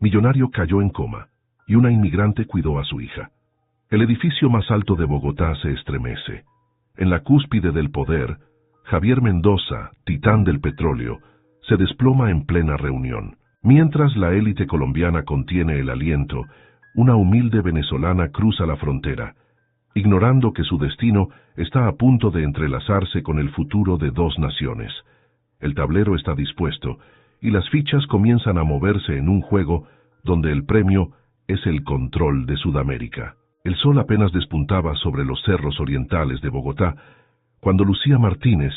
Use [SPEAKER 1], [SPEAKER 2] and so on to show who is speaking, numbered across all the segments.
[SPEAKER 1] millonario cayó en coma, y una inmigrante cuidó a su hija. El edificio más alto de Bogotá se estremece. En la cúspide del poder, Javier Mendoza, titán del petróleo, se desploma en plena reunión. Mientras la élite colombiana contiene el aliento, una humilde venezolana cruza la frontera, ignorando que su destino está a punto de entrelazarse con el futuro de dos naciones. El tablero está dispuesto, y las fichas comienzan a moverse en un juego donde el premio es el control de Sudamérica. El sol apenas despuntaba sobre los cerros orientales de Bogotá, cuando Lucía Martínez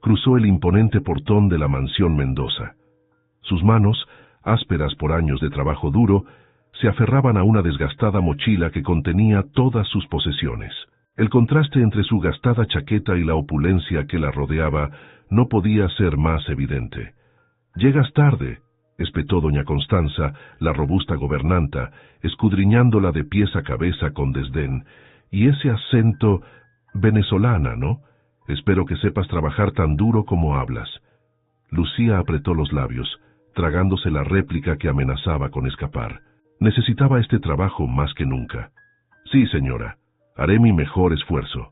[SPEAKER 1] cruzó el imponente portón de la mansión Mendoza. Sus manos, ásperas por años de trabajo duro, se aferraban a una desgastada mochila que contenía todas sus posesiones. El contraste entre su gastada chaqueta y la opulencia que la rodeaba no podía ser más evidente. «Llegas tarde», espetó doña Constanza, la robusta gobernanta, escudriñándola de pies a cabeza con desdén. «Y ese acento venezolana, ¿no? Espero que sepas trabajar tan duro como hablas». Lucía apretó los labios, tragándose la réplica que amenazaba con escapar. Necesitaba este trabajo más que nunca. «Sí, señora, haré mi mejor esfuerzo».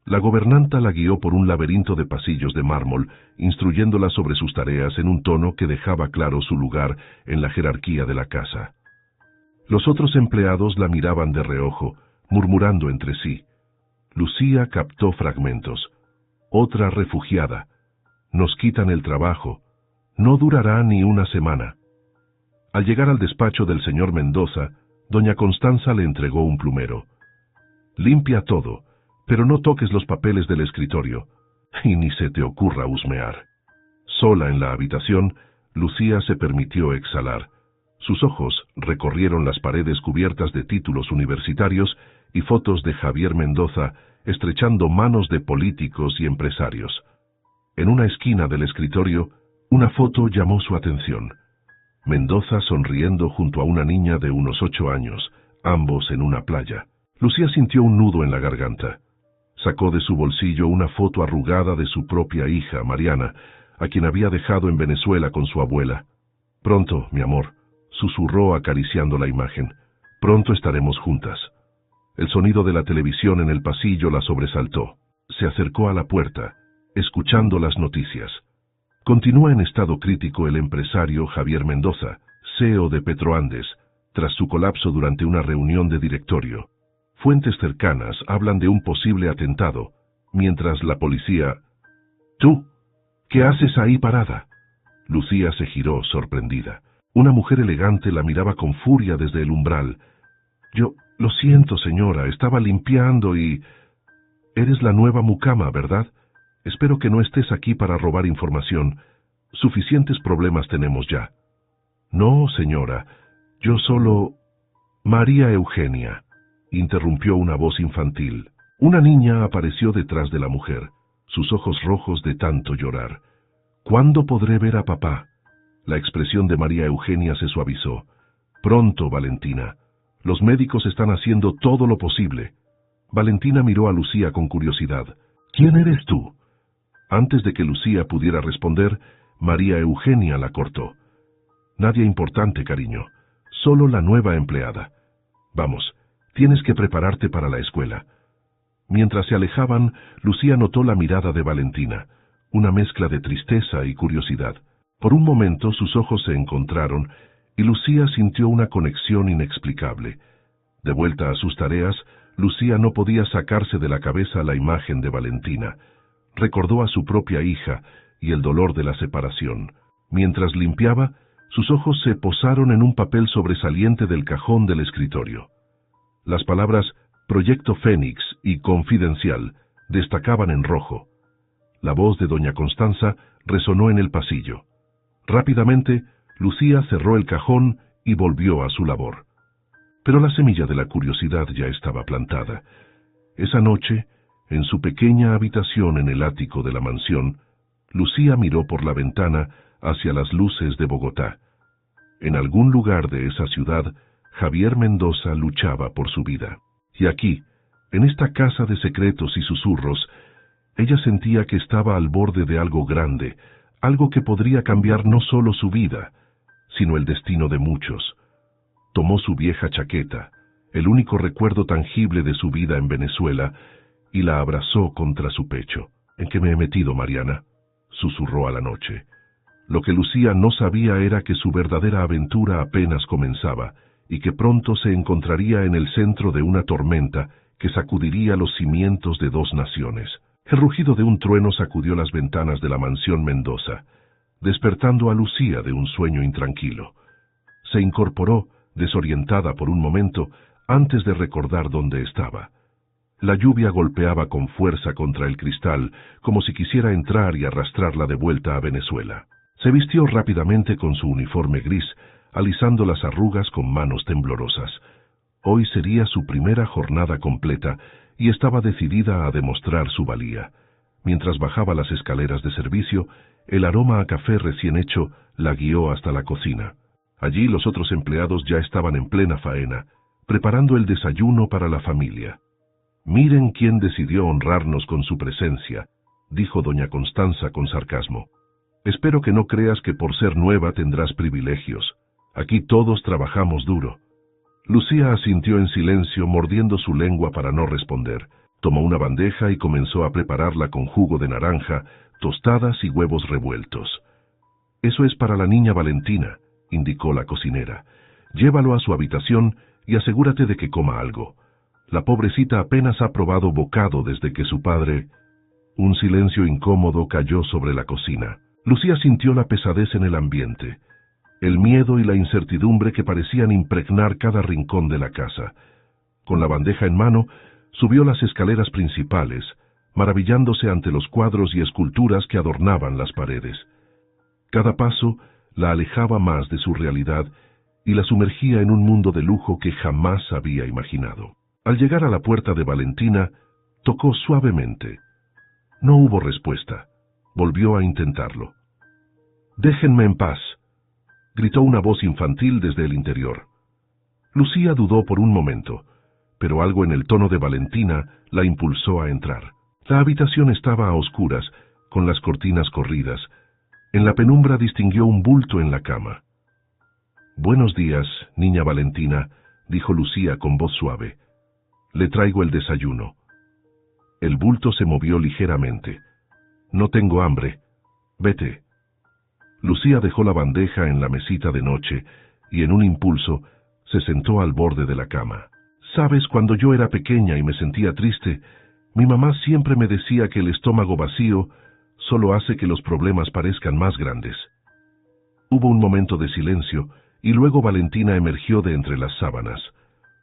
[SPEAKER 1] La gobernanta la guió por un laberinto de pasillos de mármol, instruyéndola sobre sus tareas en un tono que dejaba claro su lugar en la jerarquía de la casa. Los otros empleados la miraban de reojo, murmurando entre sí. Lucía captó fragmentos. «Otra refugiada. Nos quitan el trabajo. No durará ni una semana». Al llegar al despacho del señor Mendoza, doña Constanza le entregó un plumero. «Limpia todo, pero no toques los papeles del escritorio, y ni se te ocurra husmear». Sola en la habitación, Lucía se permitió exhalar. Sus ojos recorrieron las paredes cubiertas de títulos universitarios y fotos de Javier Mendoza estrechando manos de políticos y empresarios. En una esquina del escritorio, una foto llamó su atención. Mendoza sonriendo junto a una niña de unos 8 años, ambos en una playa. Lucía sintió un nudo en la garganta. Sacó de su bolsillo una foto arrugada de su propia hija, Mariana, a quien había dejado en Venezuela con su abuela. «Pronto, mi amor», susurró acariciando la imagen. «Pronto estaremos juntas». El sonido de la televisión en el pasillo la sobresaltó. Se acercó a la puerta, escuchando las noticias. Continúa en estado crítico el empresario Javier Mendoza, CEO de Petroandes, tras su colapso durante una reunión de directorio. Fuentes cercanas hablan de un posible atentado, mientras la policía... «¿Tú? ¿Qué haces ahí parada?» Lucía se giró, sorprendida. Una mujer elegante la miraba con furia desde el umbral. «Yo, lo siento, señora, estaba limpiando y...» «Eres la nueva mucama, ¿verdad? Espero que no estés aquí para robar información. Suficientes problemas tenemos ya». «No, señora, yo solo...» «María Eugenia», interrumpió una voz infantil. Una niña apareció detrás de la mujer, sus ojos rojos de tanto llorar. «¿Cuándo podré ver a papá?» La expresión de María Eugenia se suavizó. «Pronto, Valentina. Los médicos están haciendo todo lo posible». Valentina miró a Lucía con curiosidad. «¿Quién eres tú?» Antes de que Lucía pudiera responder, María Eugenia la cortó. «Nadie importante, cariño. Solo la nueva empleada. Vamos, tienes que prepararte para la escuela». Mientras se alejaban, Lucía notó la mirada de Valentina, una mezcla de tristeza y curiosidad. Por un momento sus ojos se encontraron y Lucía sintió una conexión inexplicable. De vuelta a sus tareas, Lucía no podía sacarse de la cabeza la imagen de Valentina. Recordó a su propia hija y el dolor de la separación. Mientras limpiaba, sus ojos se posaron en un papel sobresaliente del cajón del escritorio. Las palabras «Proyecto Fénix» y «Confidencial» destacaban en rojo. La voz de doña Constanza resonó en el pasillo. Rápidamente, Lucía cerró el cajón y volvió a su labor. Pero la semilla de la curiosidad ya estaba plantada. Esa noche, en su pequeña habitación en el ático de la mansión, Lucía miró por la ventana hacia las luces de Bogotá. En algún lugar de esa ciudad, Javier Mendoza luchaba por su vida. Y aquí, en esta casa de secretos y susurros, ella sentía que estaba al borde de algo grande, algo que podría cambiar no solo su vida, sino el destino de muchos. tomó su vieja chaqueta, el único recuerdo tangible de su vida en Venezuela, y la abrazó contra su pecho. —¿En qué me he metido, Mariana? —susurró a la noche. Lo que Lucía no sabía era que su verdadera aventura apenas comenzaba, y que pronto se encontraría en el centro de una tormenta que sacudiría los cimientos de dos naciones. El rugido de un trueno sacudió las ventanas de la mansión Mendoza, despertando a Lucía de un sueño intranquilo. Se incorporó, desorientada por un momento, antes de recordar dónde estaba. La lluvia golpeaba con fuerza contra el cristal, como si quisiera entrar y arrastrarla de vuelta a Venezuela. Se vistió rápidamente con su uniforme gris, alisando las arrugas con manos temblorosas. Hoy sería su primera jornada completa, y estaba decidida a demostrar su valía. Mientras bajaba las escaleras de servicio, el aroma a café recién hecho la guió hasta la cocina. Allí los otros empleados ya estaban en plena faena, preparando el desayuno para la familia. «Miren quién decidió honrarnos con su presencia», dijo doña Constanza con sarcasmo. «Espero que no creas que por ser nueva tendrás privilegios. Aquí todos trabajamos duro». Lucía asintió en silencio, mordiendo su lengua para no responder. Tomó una bandeja y comenzó a prepararla con jugo de naranja, tostadas y huevos revueltos. «Eso es para la niña Valentina», indicó la cocinera. «Llévalo a su habitación y asegúrate de que coma algo. La pobrecita apenas ha probado bocado desde que su padre...». Un silencio incómodo cayó sobre la cocina. Lucía sintió la pesadez en el ambiente, el miedo y la incertidumbre que parecían impregnar cada rincón de la casa. Con la bandeja en mano, subió las escaleras principales, maravillándose ante los cuadros y esculturas que adornaban las paredes. Cada paso la alejaba más de su realidad y la sumergía en un mundo de lujo que jamás había imaginado. Al llegar a la puerta de Valentina, tocó suavemente. No hubo respuesta. Volvió a intentarlo. «Déjenme en paz», gritó una voz infantil desde el interior. Lucía dudó por un momento, pero algo en el tono de Valentina la impulsó a entrar. La habitación estaba a oscuras, con las cortinas corridas. En la penumbra distinguió un bulto en la cama. «Buenos días, niña Valentina», dijo Lucía con voz suave. «Le traigo el desayuno». El bulto se movió ligeramente. «No tengo hambre. Vete». Lucía dejó la bandeja en la mesita de noche y en un impulso se sentó al borde de la cama. «Sabes, cuando yo era pequeña y me sentía triste, mi mamá siempre me decía que el estómago vacío solo hace que los problemas parezcan más grandes». Hubo un momento de silencio y luego Valentina emergió de entre las sábanas.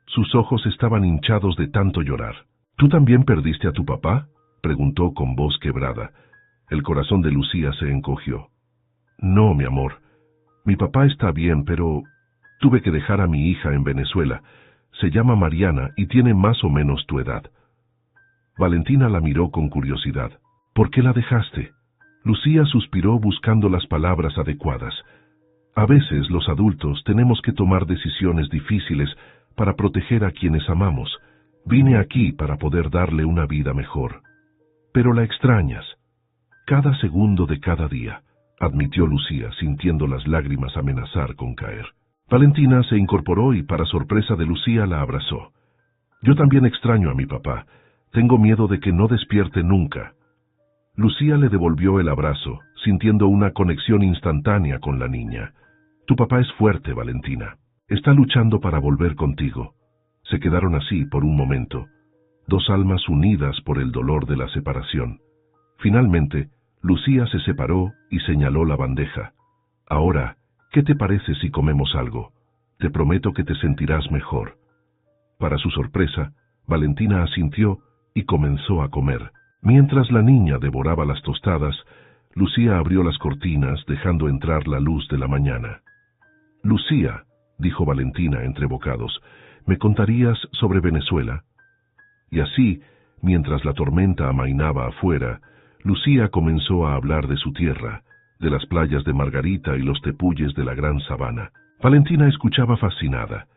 [SPEAKER 1] Sus ojos estaban hinchados de tanto llorar. «¿Tú también perdiste a tu papá?», preguntó con voz quebrada. El corazón de Lucía se encogió. «No, mi amor. Mi papá está bien, pero tuve que dejar a mi hija en Venezuela. Se llama Mariana y tiene más o menos tu edad». Valentina la miró con curiosidad. «¿Por qué la dejaste?». Lucía suspiró buscando las palabras adecuadas. A veces los adultos tenemos que tomar decisiones difíciles para proteger a quienes amamos. Vine aquí para poder darle una vida mejor. Pero la extrañas. Cada segundo de cada día, admitió Lucía, sintiendo las lágrimas amenazar con caer. Valentina se incorporó y, para sorpresa de Lucía, la abrazó. «Yo también extraño a mi papá. Tengo miedo de que no despierte nunca». Lucía le devolvió el abrazo, sintiendo una conexión instantánea con la niña. «Tu papá es fuerte, Valentina. Está luchando para volver contigo». Se quedaron así por un momento, dos almas unidas por el dolor de la separación. Finalmente, Lucía se separó y señaló la bandeja. «Ahora, ¿qué te parece si comemos algo? Te prometo que te sentirás mejor». Para su sorpresa, Valentina asintió y comenzó a comer. Mientras la niña devoraba las tostadas, Lucía abrió las cortinas, dejando entrar la luz de la mañana. «Lucía», dijo Valentina entre bocados, «¿me contarías sobre Venezuela?». Y así, mientras la tormenta amainaba afuera, Lucía comenzó a hablar de su tierra, de las playas de Margarita y los tepuyes de la gran sabana. Valentina escuchaba fascinada,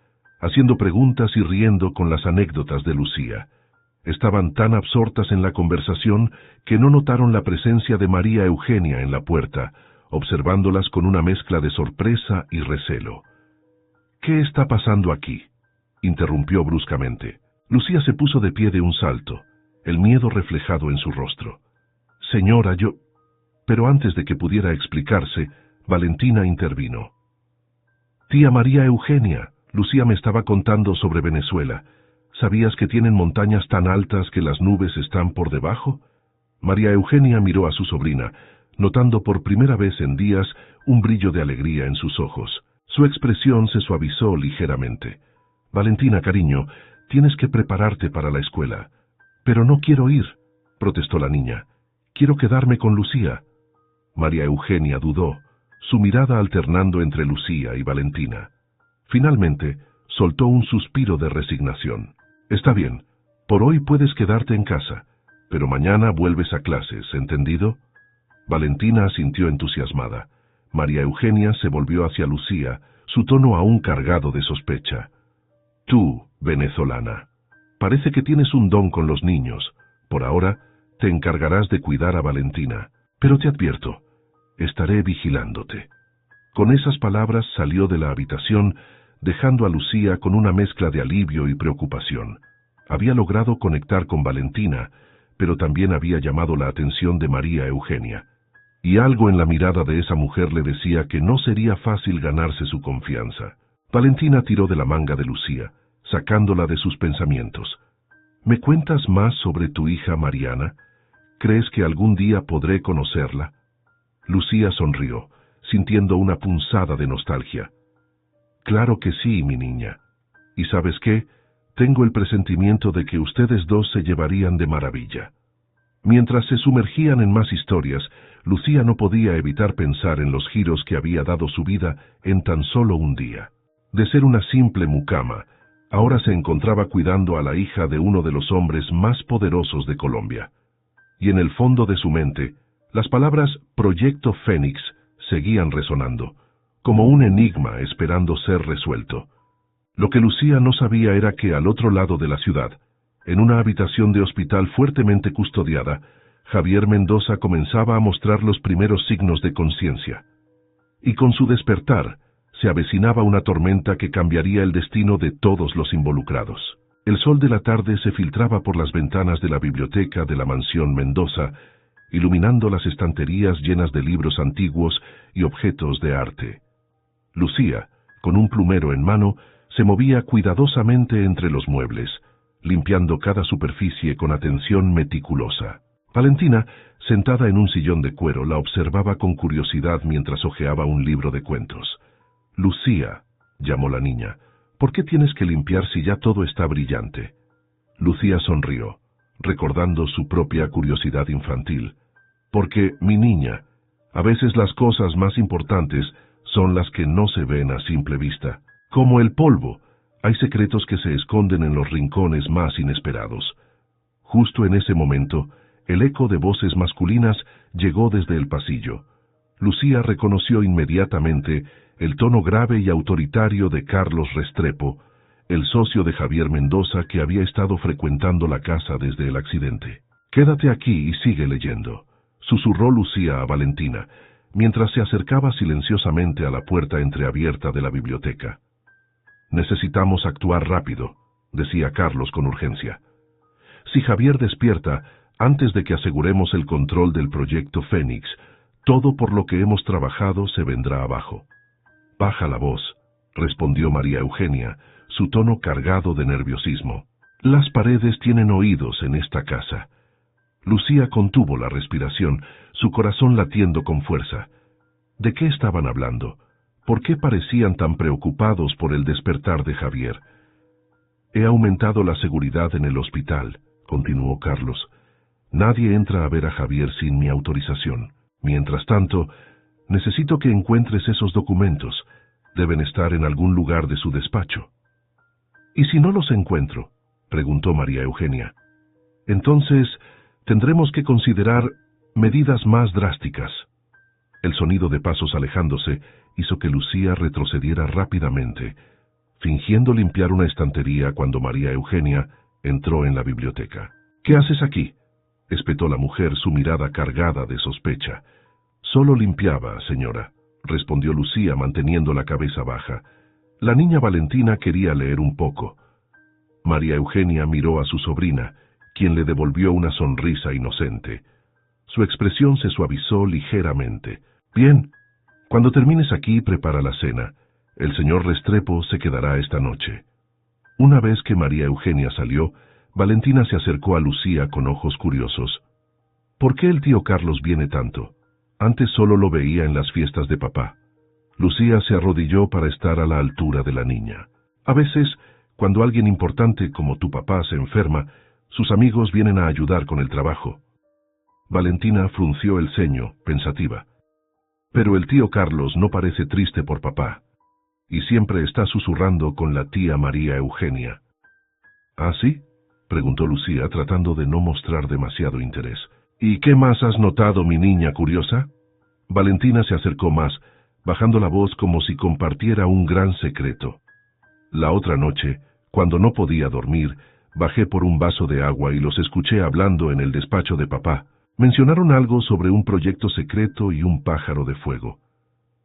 [SPEAKER 1] haciendo preguntas y riendo con las anécdotas de Lucía. Estaban tan absortas en la conversación que no notaron la presencia de María Eugenia en la puerta, observándolas con una mezcla de sorpresa y recelo. ¿Qué está pasando aquí?, interrumpió bruscamente. Lucía se puso de pie de un salto, el miedo reflejado en su rostro. Señora, yo... Pero antes de que pudiera explicarse, Valentina intervino. Tía María Eugenia, Lucía me estaba contando sobre Venezuela. ¿Sabías que tienen montañas tan altas que las nubes están por debajo? María Eugenia miró a su sobrina, notando por primera vez en días un brillo de alegría en sus ojos. Su expresión se suavizó ligeramente. Valentina, cariño, tienes que prepararte para la escuela. Pero no quiero ir, protestó la niña. Quiero quedarme con Lucía. María Eugenia dudó, su mirada alternando entre Lucía y Valentina. Finalmente, soltó un suspiro de resignación. Está bien, por hoy puedes quedarte en casa, pero mañana vuelves a clases, ¿entendido? Valentina asintió entusiasmada. María Eugenia se volvió hacia Lucía, su tono aún cargado de sospecha. Tú, venezolana, parece que tienes un don con los niños. Por ahora, te encargarás de cuidar a Valentina. Pero te advierto, estaré vigilándote. Con esas palabras salió de la habitación, dejando a Lucía con una mezcla de alivio y preocupación. Había logrado conectar con Valentina, pero también había llamado la atención de María Eugenia. Y algo en la mirada de esa mujer le decía que no sería fácil ganarse su confianza. Valentina tiró de la manga de Lucía, sacándola de sus pensamientos. ¿Me cuentas más sobre tu hija Mariana? ¿Crees que algún día podré conocerla? Lucía sonrió, sintiendo una punzada de nostalgia. Claro que sí, mi niña. ¿Y sabes qué? Tengo el presentimiento de que ustedes dos se llevarían de maravilla. Mientras se sumergían en más historias, Lucía no podía evitar pensar en los giros que había dado su vida en tan solo un día. De ser una simple mucama, ahora se encontraba cuidando a la hija de uno de los hombres más poderosos de Colombia. Y en el fondo de su mente, las palabras Proyecto Fénix seguían resonando, como un enigma esperando ser resuelto. Lo que Lucía no sabía era que al otro lado de la ciudad, en una habitación de hospital fuertemente custodiada, Javier Mendoza comenzaba a mostrar los primeros signos de conciencia. Y con su despertar, se avecinaba una tormenta que cambiaría el destino de todos los involucrados. El sol de la tarde se filtraba por las ventanas de la biblioteca de la mansión Mendoza, iluminando las estanterías llenas de libros antiguos y objetos de arte. Lucía, con un plumero en mano, se movía cuidadosamente entre los muebles, limpiando cada superficie con atención meticulosa. Valentina, sentada en un sillón de cuero, la observaba con curiosidad mientras hojeaba un libro de cuentos. Lucía, llamó la niña, ¿por qué tienes que limpiar si ya todo está brillante? Lucía sonrió, recordando su propia curiosidad infantil. Porque, mi niña, a veces las cosas más importantes son las que no se ven a simple vista. Como el polvo, hay secretos que se esconden en los rincones más inesperados. Justo en ese momento, el eco de voces masculinas llegó desde el pasillo. Lucía reconoció inmediatamente el tono grave y autoritario de Carlos Restrepo, el socio de Javier Mendoza que había estado frecuentando la casa desde el accidente. «Quédate aquí y sigue leyendo», susurró Lucía a Valentina, mientras se acercaba silenciosamente a la puerta entreabierta de la biblioteca. «Necesitamos actuar rápido», decía Carlos con urgencia. «Si Javier despierta, antes de que aseguremos el control del proyecto Fénix, todo por lo que hemos trabajado se vendrá abajo». «Baja la voz», respondió María Eugenia, su tono cargado de nerviosismo. «Las paredes tienen oídos en esta casa». Lucía contuvo la respiración, su corazón latiendo con fuerza. ¿De qué estaban hablando? ¿Por qué parecían tan preocupados por el despertar de Javier? «He aumentado la seguridad en el hospital», continuó Carlos. «Nadie entra a ver a Javier sin mi autorización. Mientras tanto, necesito que encuentres esos documentos. Deben estar en algún lugar de su despacho». «¿Y si no los encuentro?», preguntó María Eugenia. «Entonces, tendremos que considerar medidas más drásticas». El sonido de pasos alejándose hizo que Lucía retrocediera rápidamente, fingiendo limpiar una estantería cuando María Eugenia entró en la biblioteca. «¿Qué haces aquí?», espetó la mujer, su mirada cargada de sospecha. «Solo limpiaba, señora», respondió Lucía manteniendo la cabeza baja. La niña Valentina quería leer un poco. María Eugenia miró a su sobrina, quien le devolvió una sonrisa inocente. Su expresión se suavizó ligeramente. Bien, cuando termines aquí, prepara la cena. El señor Restrepo se quedará esta noche. Una vez que María Eugenia salió, Valentina se acercó a Lucía con ojos curiosos. ¿Por qué el tío Carlos viene tanto? Antes solo lo veía en las fiestas de papá. Lucía se arrodilló para estar a la altura de la niña. A veces, cuando alguien importante como tu papá se enferma, sus amigos vienen a ayudar con el trabajo. Valentina frunció el ceño, pensativa. Pero el tío Carlos no parece triste por papá, y siempre está susurrando con la tía María Eugenia. ¿Ah, sí?, preguntó Lucía, tratando de no mostrar demasiado interés. ¿Y qué más has notado, mi niña curiosa? Valentina se acercó más, bajando la voz como si compartiera un gran secreto. La otra noche, cuando no podía dormir, bajé por un vaso de agua y los escuché hablando en el despacho de papá. Mencionaron algo sobre un proyecto secreto y un pájaro de fuego.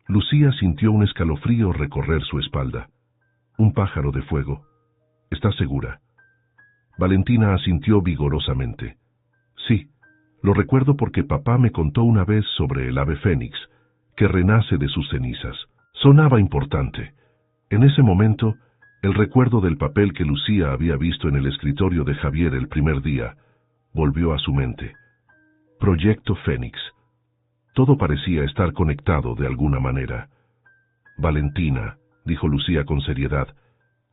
[SPEAKER 1] Lucía sintió un escalofrío recorrer su espalda. ¿Un pájaro de fuego? ¿Estás segura? Valentina asintió vigorosamente. Sí, lo recuerdo porque papá me contó una vez sobre el ave fénix, que renace de sus cenizas. Sonaba importante. En ese momento, el recuerdo del papel que Lucía había visto en el escritorio de Javier el primer día volvió a su mente. Proyecto Fénix. Todo parecía estar conectado de alguna manera. Valentina, dijo Lucía con seriedad,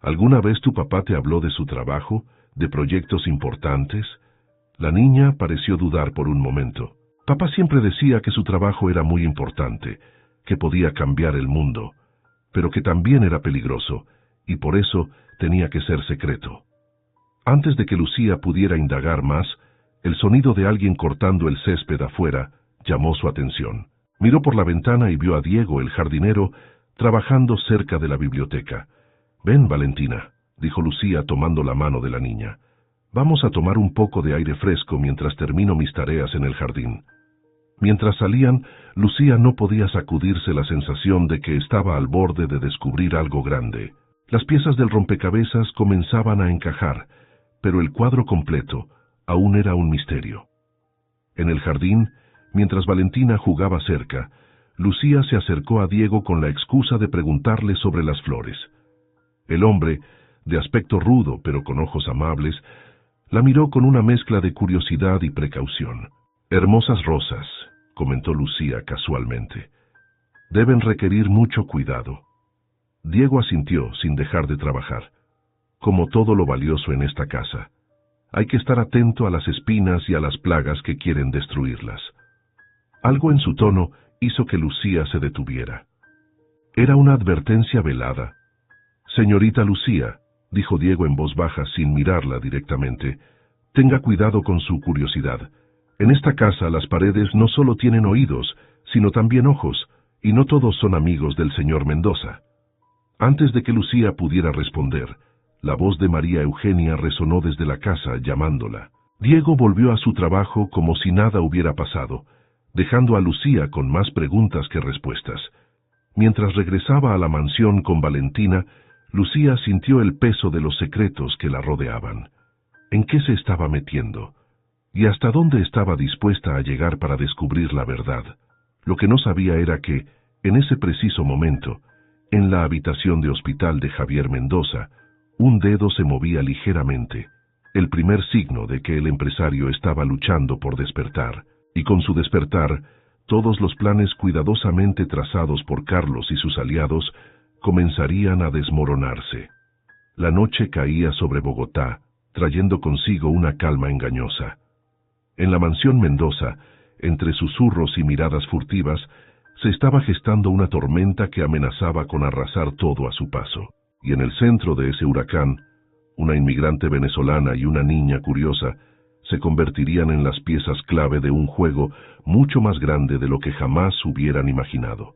[SPEAKER 1] ¿alguna vez tu papá te habló de su trabajo, de proyectos importantes? La niña pareció dudar por un momento. Papá siempre decía que su trabajo era muy importante, que podía cambiar el mundo, pero que también era peligroso, y por eso tenía que ser secreto. Antes de que Lucía pudiera indagar más, el sonido de alguien cortando el césped afuera llamó su atención. Miró por la ventana y vio a Diego, el jardinero, trabajando cerca de la biblioteca. «Ven, Valentina», dijo Lucía tomando la mano de la niña. «Vamos a tomar un poco de aire fresco mientras termino mis tareas en el jardín». Mientras salían, Lucía no podía sacudirse la sensación de que estaba al borde de descubrir algo grande. Las piezas del rompecabezas comenzaban a encajar, pero el cuadro completo aún era un misterio. En el jardín, mientras Valentina jugaba cerca, Lucía se acercó a Diego con la excusa de preguntarle sobre las flores. El hombre, de aspecto rudo pero con ojos amables, la miró con una mezcla de curiosidad y precaución. «Hermosas rosas», comentó Lucía casualmente. «Deben requerir mucho cuidado». Diego asintió sin dejar de trabajar. Como todo lo valioso en esta casa, hay que estar atento a las espinas y a las plagas que quieren destruirlas. Algo en su tono hizo que Lucía se detuviera. Era una advertencia velada. «Señorita Lucía», dijo Diego en voz baja sin mirarla directamente, «tenga cuidado con su curiosidad. En esta casa las paredes no solo tienen oídos, sino también ojos, y no todos son amigos del señor Mendoza». Antes de que Lucía pudiera responder, la voz de María Eugenia resonó desde la casa, llamándola. Diego volvió a su trabajo como si nada hubiera pasado, dejando a Lucía con más preguntas que respuestas. Mientras regresaba a la mansión con Valentina, Lucía sintió el peso de los secretos que la rodeaban. ¿En qué se estaba metiendo? ¿Y hasta dónde estaba dispuesta a llegar para descubrir la verdad? Lo que no sabía era que, en ese preciso momento, en la habitación de hospital de Javier Mendoza, un dedo se movía ligeramente, el primer signo de que el empresario estaba luchando por despertar, y con su despertar, todos los planes cuidadosamente trazados por Carlos y sus aliados comenzarían a desmoronarse. La noche caía sobre Bogotá, trayendo consigo una calma engañosa. En la mansión Mendoza, entre susurros y miradas furtivas, se estaba gestando una tormenta que amenazaba con arrasar todo a su paso. Y en el centro de ese huracán, una inmigrante venezolana y una niña curiosa se convertirían en las piezas clave de un juego mucho más grande de lo que jamás hubieran imaginado.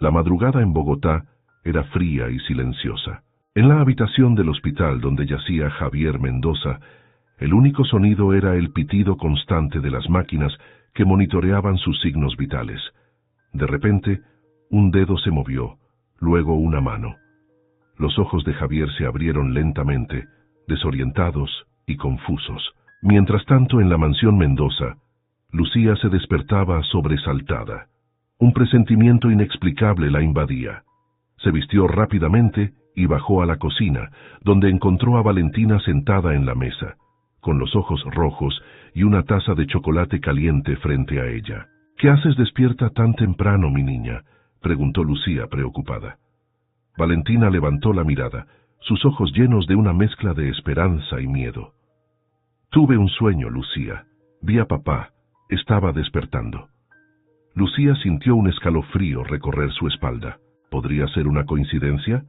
[SPEAKER 1] La madrugada en Bogotá era fría y silenciosa. En la habitación del hospital donde yacía Javier Mendoza, el único sonido era el pitido constante de las máquinas que monitoreaban sus signos vitales. De repente, un dedo se movió, luego una mano. Los ojos de Javier se abrieron lentamente, desorientados y confusos. Mientras tanto, en la mansión Mendoza, Lucía se despertaba sobresaltada. Un presentimiento inexplicable la invadía. Se vistió rápidamente y bajó a la cocina, donde encontró a Valentina sentada en la mesa, con los ojos rojos y una taza de chocolate caliente frente a ella. «¿Qué haces despierta tan temprano, mi niña?», preguntó Lucía preocupada. Valentina levantó la mirada, sus ojos llenos de una mezcla de esperanza y miedo. «Tuve un sueño, Lucía. Vi a papá. Estaba despertando». Lucía sintió un escalofrío recorrer su espalda. ¿Podría ser una coincidencia?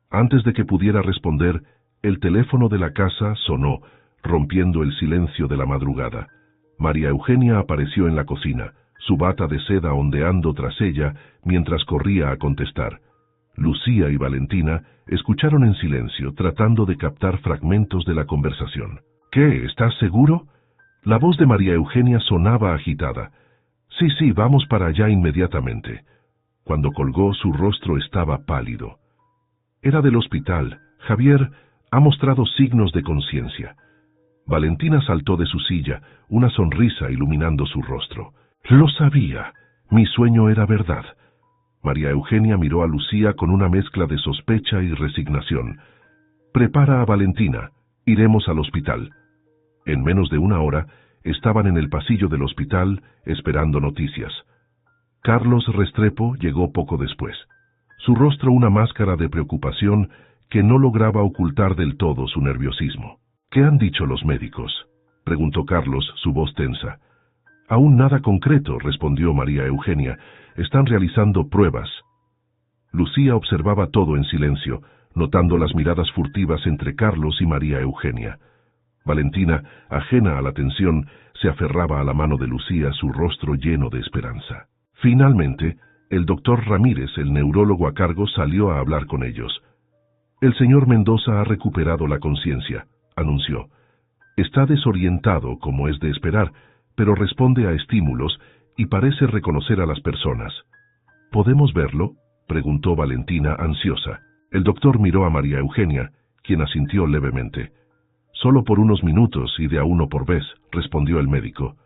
[SPEAKER 1] Antes de que pudiera responder, el teléfono de la casa sonó, rompiendo el silencio de la madrugada. María Eugenia apareció en la cocina, su bata de seda ondeando tras ella mientras corría a contestar. Lucía y Valentina escucharon en silencio, tratando de captar fragmentos de la conversación. «¿Qué? ¿Estás seguro?». La voz de María Eugenia sonaba agitada. Sí, vamos para allá inmediatamente». Cuando colgó, su rostro estaba pálido. «Era del hospital. Javier ha mostrado signos de conciencia». Valentina saltó de su silla, una sonrisa iluminando su rostro. «Lo sabía. Mi sueño era verdad». María Eugenia miró a Lucía con una mezcla de sospecha y resignación. «Prepara a Valentina. Iremos al hospital». En menos de una hora, estaban en el pasillo del hospital esperando noticias. Carlos Restrepo llegó poco después. Su rostro una máscara de preocupación que no lograba ocultar del todo su nerviosismo. «¿Qué han dicho los médicos?», preguntó Carlos, su voz tensa. «Aún nada concreto», respondió María Eugenia. «Están realizando pruebas». Lucía observaba todo en silencio, notando las miradas furtivas entre Carlos y María Eugenia. Valentina, ajena a la tensión, se aferraba a la mano de Lucía, su rostro lleno de esperanza. Finalmente, el doctor Ramírez, el neurólogo a cargo, salió a hablar con ellos. «El señor Mendoza ha recuperado la conciencia», anunció. «Está desorientado, como es de esperar, pero responde a estímulos y parece reconocer a las personas». «¿Podemos verlo?», preguntó Valentina, ansiosa. El doctor miró a María Eugenia, quien asintió levemente. «Solo por unos minutos y de a uno por vez», respondió el médico.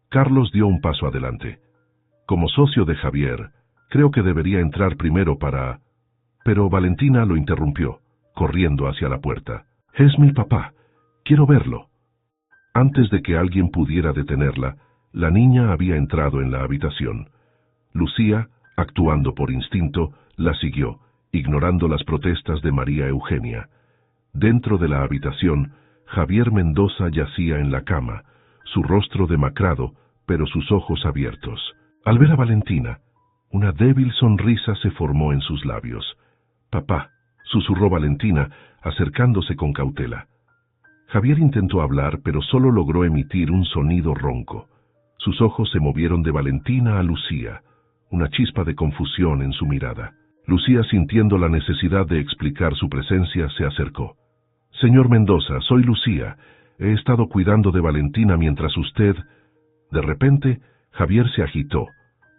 [SPEAKER 1] Carlos dio un paso adelante. «Como socio de Javier, creo que debería entrar primero para...». Pero Valentina lo interrumpió, corriendo hacia la puerta. «Es mi papá. Quiero verlo». Antes de que alguien pudiera detenerla, la niña había entrado en la habitación. Lucía, actuando por instinto, la siguió, ignorando las protestas de María Eugenia. Dentro de la habitación, Javier Mendoza yacía en la cama, su rostro demacrado, pero sus ojos abiertos. Al ver a Valentina, una débil sonrisa se formó en sus labios. «Papá», susurró Valentina, acercándose con cautela. Javier intentó hablar, pero solo logró emitir un sonido ronco. Sus ojos se movieron de Valentina a Lucía, una chispa de confusión en su mirada. Lucía, sintiendo la necesidad de explicar su presencia, se acercó. «Señor Mendoza, soy Lucía. He estado cuidando de Valentina mientras usted...». De repente, Javier se agitó.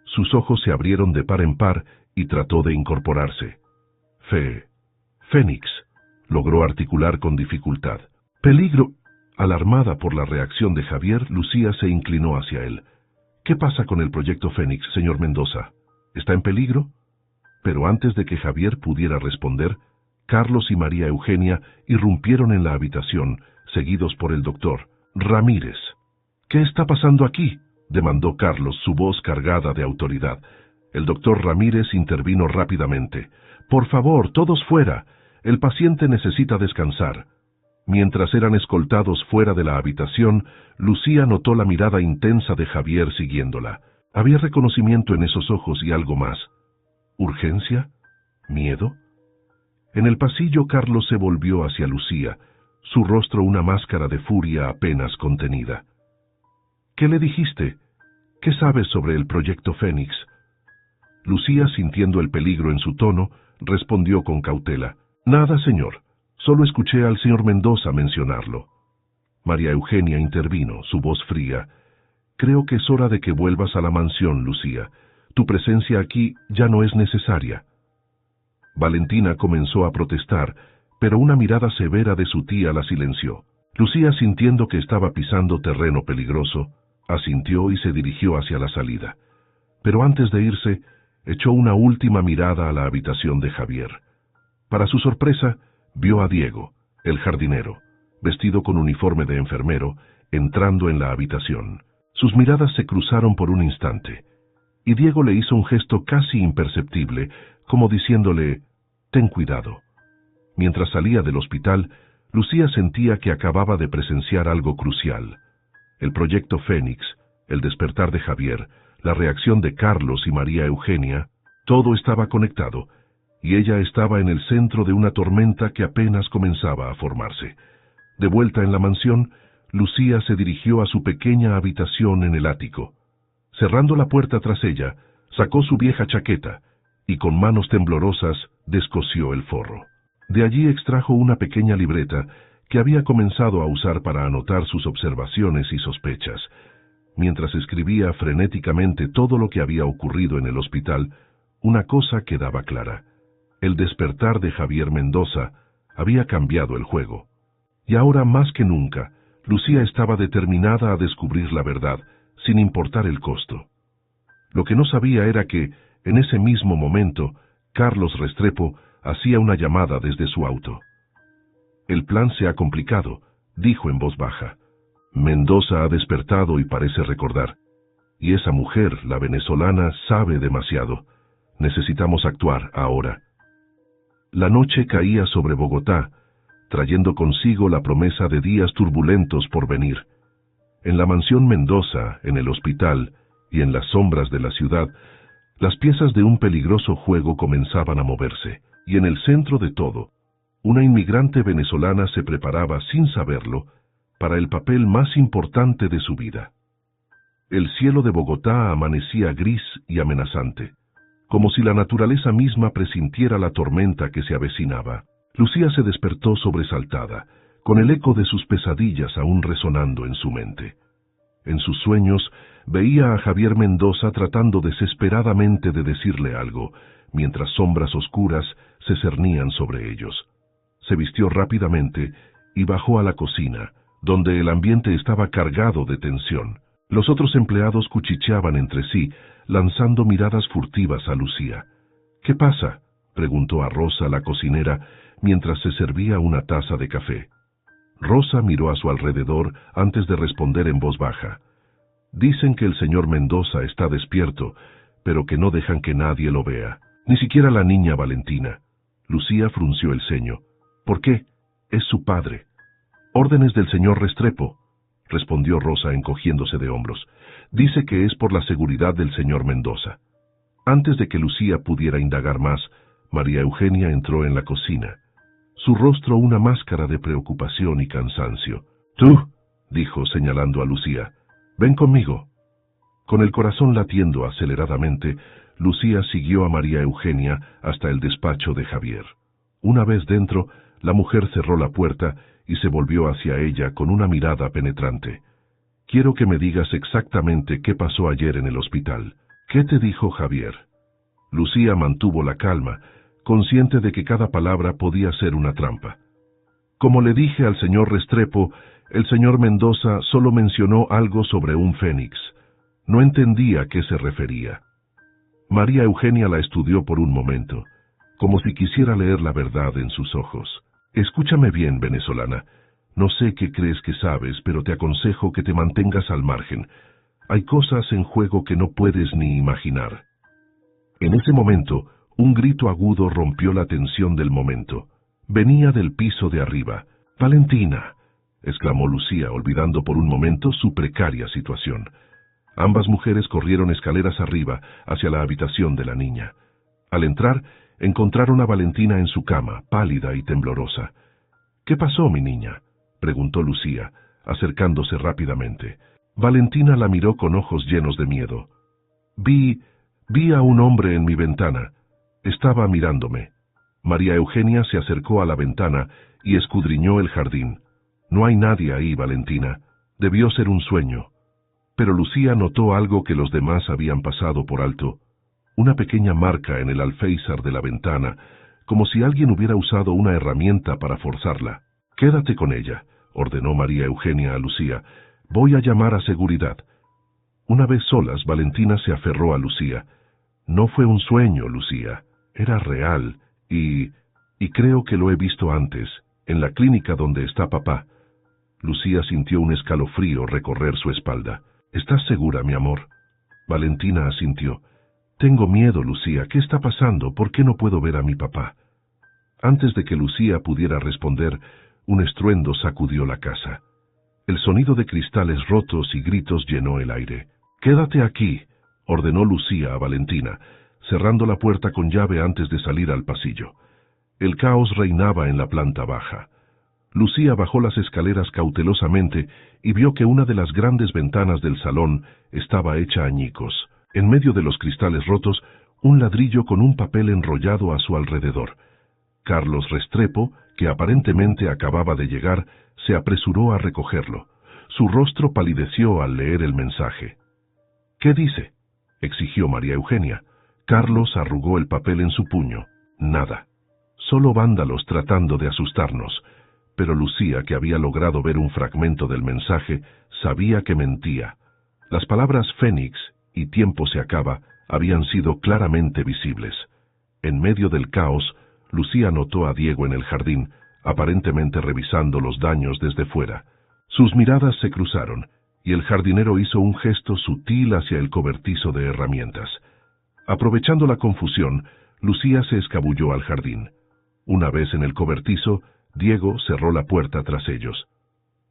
[SPEAKER 1] Sus ojos se abrieron de par en par y trató de incorporarse. «Fénix», logró articular con dificultad. «Peligro». Alarmada por la reacción de Javier, Lucía se inclinó hacia él. «¿Qué pasa con el proyecto Fénix, señor Mendoza? ¿Está en peligro?». Pero antes de que Javier pudiera responder, Carlos y María Eugenia irrumpieron en la habitación, seguidos por el doctor Ramírez. «¿Qué está pasando aquí?», demandó Carlos, su voz cargada de autoridad. El doctor Ramírez intervino rápidamente. «Por favor, todos fuera. El paciente necesita descansar». Mientras eran escoltados fuera de la habitación, Lucía notó la mirada intensa de Javier siguiéndola. Había reconocimiento en esos ojos y algo más. ¿Urgencia? ¿Miedo? En el pasillo, Carlos se volvió hacia Lucía, su rostro una máscara de furia apenas contenida. «¿Qué le dijiste? ¿Qué sabes sobre el proyecto Fénix?». Lucía, sintiendo el peligro en su tono, respondió con cautela. «Nada, señor. Solo escuché al señor Mendoza mencionarlo». María Eugenia intervino, su voz fría. «Creo que es hora de que vuelvas a la mansión, Lucía. Tu presencia aquí ya no es necesaria». Valentina comenzó a protestar, pero una mirada severa de su tía la silenció. Lucía, sintiendo que estaba pisando terreno peligroso, asintió y se dirigió hacia la salida. Pero antes de irse, echó una última mirada a la habitación de Javier. Para su sorpresa, vio a Diego, el jardinero, vestido con uniforme de enfermero, entrando en la habitación. Sus miradas se cruzaron por un instante, y Diego le hizo un gesto casi imperceptible, como diciéndole, «Ten cuidado». Mientras salía del hospital, Lucía sentía que acababa de presenciar algo crucial. El proyecto Fénix, el despertar de Javier, la reacción de Carlos y María Eugenia, todo estaba conectado, y ella estaba en el centro de una tormenta que apenas comenzaba a formarse. De vuelta en la mansión, Lucía se dirigió a su pequeña habitación en el ático. Cerrando la puerta tras ella, sacó su vieja chaqueta, y con manos temblorosas descosió el forro. De allí extrajo una pequeña libreta que había comenzado a usar para anotar sus observaciones y sospechas. Mientras escribía frenéticamente todo lo que había ocurrido en el hospital, una cosa quedaba clara. El despertar de Javier Mendoza había cambiado el juego. Y ahora más que nunca, Lucía estaba determinada a descubrir la verdad, sin importar el costo. Lo que no sabía era que, en ese mismo momento, Carlos Restrepo hacía una llamada desde su auto. «El plan se ha complicado», dijo en voz baja. «Mendoza ha despertado y parece recordar. Y esa mujer, la venezolana, sabe demasiado. Necesitamos actuar ahora». La noche caía sobre Bogotá, trayendo consigo la promesa de días turbulentos por venir. En la mansión Mendoza, en el hospital y en las sombras de la ciudad, las piezas de un peligroso juego comenzaban a moverse, y en el centro de todo, una inmigrante venezolana se preparaba sin saberlo para el papel más importante de su vida. El cielo de Bogotá amanecía gris y amenazante, como si la naturaleza misma presintiera la tormenta que se avecinaba. Lucía se despertó sobresaltada, con el eco de sus pesadillas aún resonando en su mente. En sus sueños veía a Javier Mendoza tratando desesperadamente de decirle algo, mientras sombras oscuras se cernían sobre ellos. Se vistió rápidamente y bajó a la cocina, donde el ambiente estaba cargado de tensión. Los otros empleados cuchicheaban entre sí, lanzando miradas furtivas a Lucía. «¿Qué pasa?», preguntó a Rosa, la cocinera, mientras se servía una taza de café. Rosa miró a su alrededor antes de responder en voz baja. «Dicen que el señor Mendoza está despierto, pero que no dejan que nadie lo vea. Ni siquiera la niña Valentina». Lucía frunció el ceño. «¿Por qué? Es su padre». «Órdenes del señor Restrepo», respondió Rosa encogiéndose de hombros. «Dice que es por la seguridad del señor Mendoza». Antes de que Lucía pudiera indagar más, María Eugenia entró en la cocina. Su rostro una máscara de preocupación y cansancio. «Tú», dijo señalando a Lucía, «ven conmigo». Con el corazón latiendo aceleradamente, Lucía siguió a María Eugenia hasta el despacho de Javier. Una vez dentro, la mujer cerró la puerta y se volvió hacia ella con una mirada penetrante. «Quiero que me digas exactamente qué pasó ayer en el hospital. ¿Qué te dijo Javier?» Lucía mantuvo la calma, consciente de que cada palabra podía ser una trampa. «Como le dije al señor Restrepo, el señor Mendoza solo mencionó algo sobre un fénix. No entendía a qué se refería». María Eugenia la estudió por un momento, como si quisiera leer la verdad en sus ojos. «Escúchame bien, venezolana. No sé qué crees que sabes, pero te aconsejo que te mantengas al margen. Hay cosas en juego que no puedes ni imaginar». En ese momento, un grito agudo rompió la tensión del momento. Venía del piso de arriba. «¡Valentina!», exclamó Lucía, olvidando por un momento su precaria situación. Ambas mujeres corrieron escaleras arriba, hacia la habitación de la niña. Al entrar, encontraron a Valentina en su cama, pálida y temblorosa. «¿Qué pasó, mi niña?», preguntó Lucía, acercándose rápidamente. Valentina la miró con ojos llenos de miedo. Vi a un hombre en mi ventana. Estaba mirándome». María Eugenia se acercó a la ventana y escudriñó el jardín. «No hay nadie ahí, Valentina. Debió ser un sueño». Pero Lucía notó algo que los demás habían pasado por alto. Una pequeña marca en el alféizar de la ventana, como si alguien hubiera usado una herramienta para forzarla. «Quédate con ella», ordenó María Eugenia a Lucía. «Voy a llamar a seguridad». Una vez solas, Valentina se aferró a Lucía. «No fue un sueño, Lucía. Era real, y creo que lo he visto antes, en la clínica donde está papá». Lucía sintió un escalofrío recorrer su espalda. «¿Estás segura, mi amor?» Valentina asintió. «Tengo miedo, Lucía. ¿Qué está pasando? ¿Por qué no puedo ver a mi papá?» Antes de que Lucía pudiera responder, un estruendo sacudió la casa. El sonido de cristales rotos y gritos llenó el aire. «Quédate aquí», ordenó Lucía a Valentina, cerrando la puerta con llave antes de salir al pasillo. El caos reinaba en la planta baja. Lucía bajó las escaleras cautelosamente y vio que una de las grandes ventanas del salón estaba hecha añicos. En medio de los cristales rotos, un ladrillo con un papel enrollado a su alrededor. Carlos Restrepo, que aparentemente acababa de llegar, se apresuró a recogerlo. Su rostro palideció al leer el mensaje. «¿Qué dice?», exigió María Eugenia. Carlos arrugó el papel en su puño. «Nada. Solo vándalos tratando de asustarnos». Pero Lucía, que había logrado ver un fragmento del mensaje, sabía que mentía. Las palabras Fénix y tiempo se acaba habían sido claramente visibles. En medio del caos, Lucía notó a Diego en el jardín, aparentemente revisando los daños desde fuera. Sus miradas se cruzaron, y el jardinero hizo un gesto sutil hacia el cobertizo de herramientas. Aprovechando la confusión, Lucía se escabulló al jardín. Una vez en el cobertizo, Diego cerró la puerta tras ellos.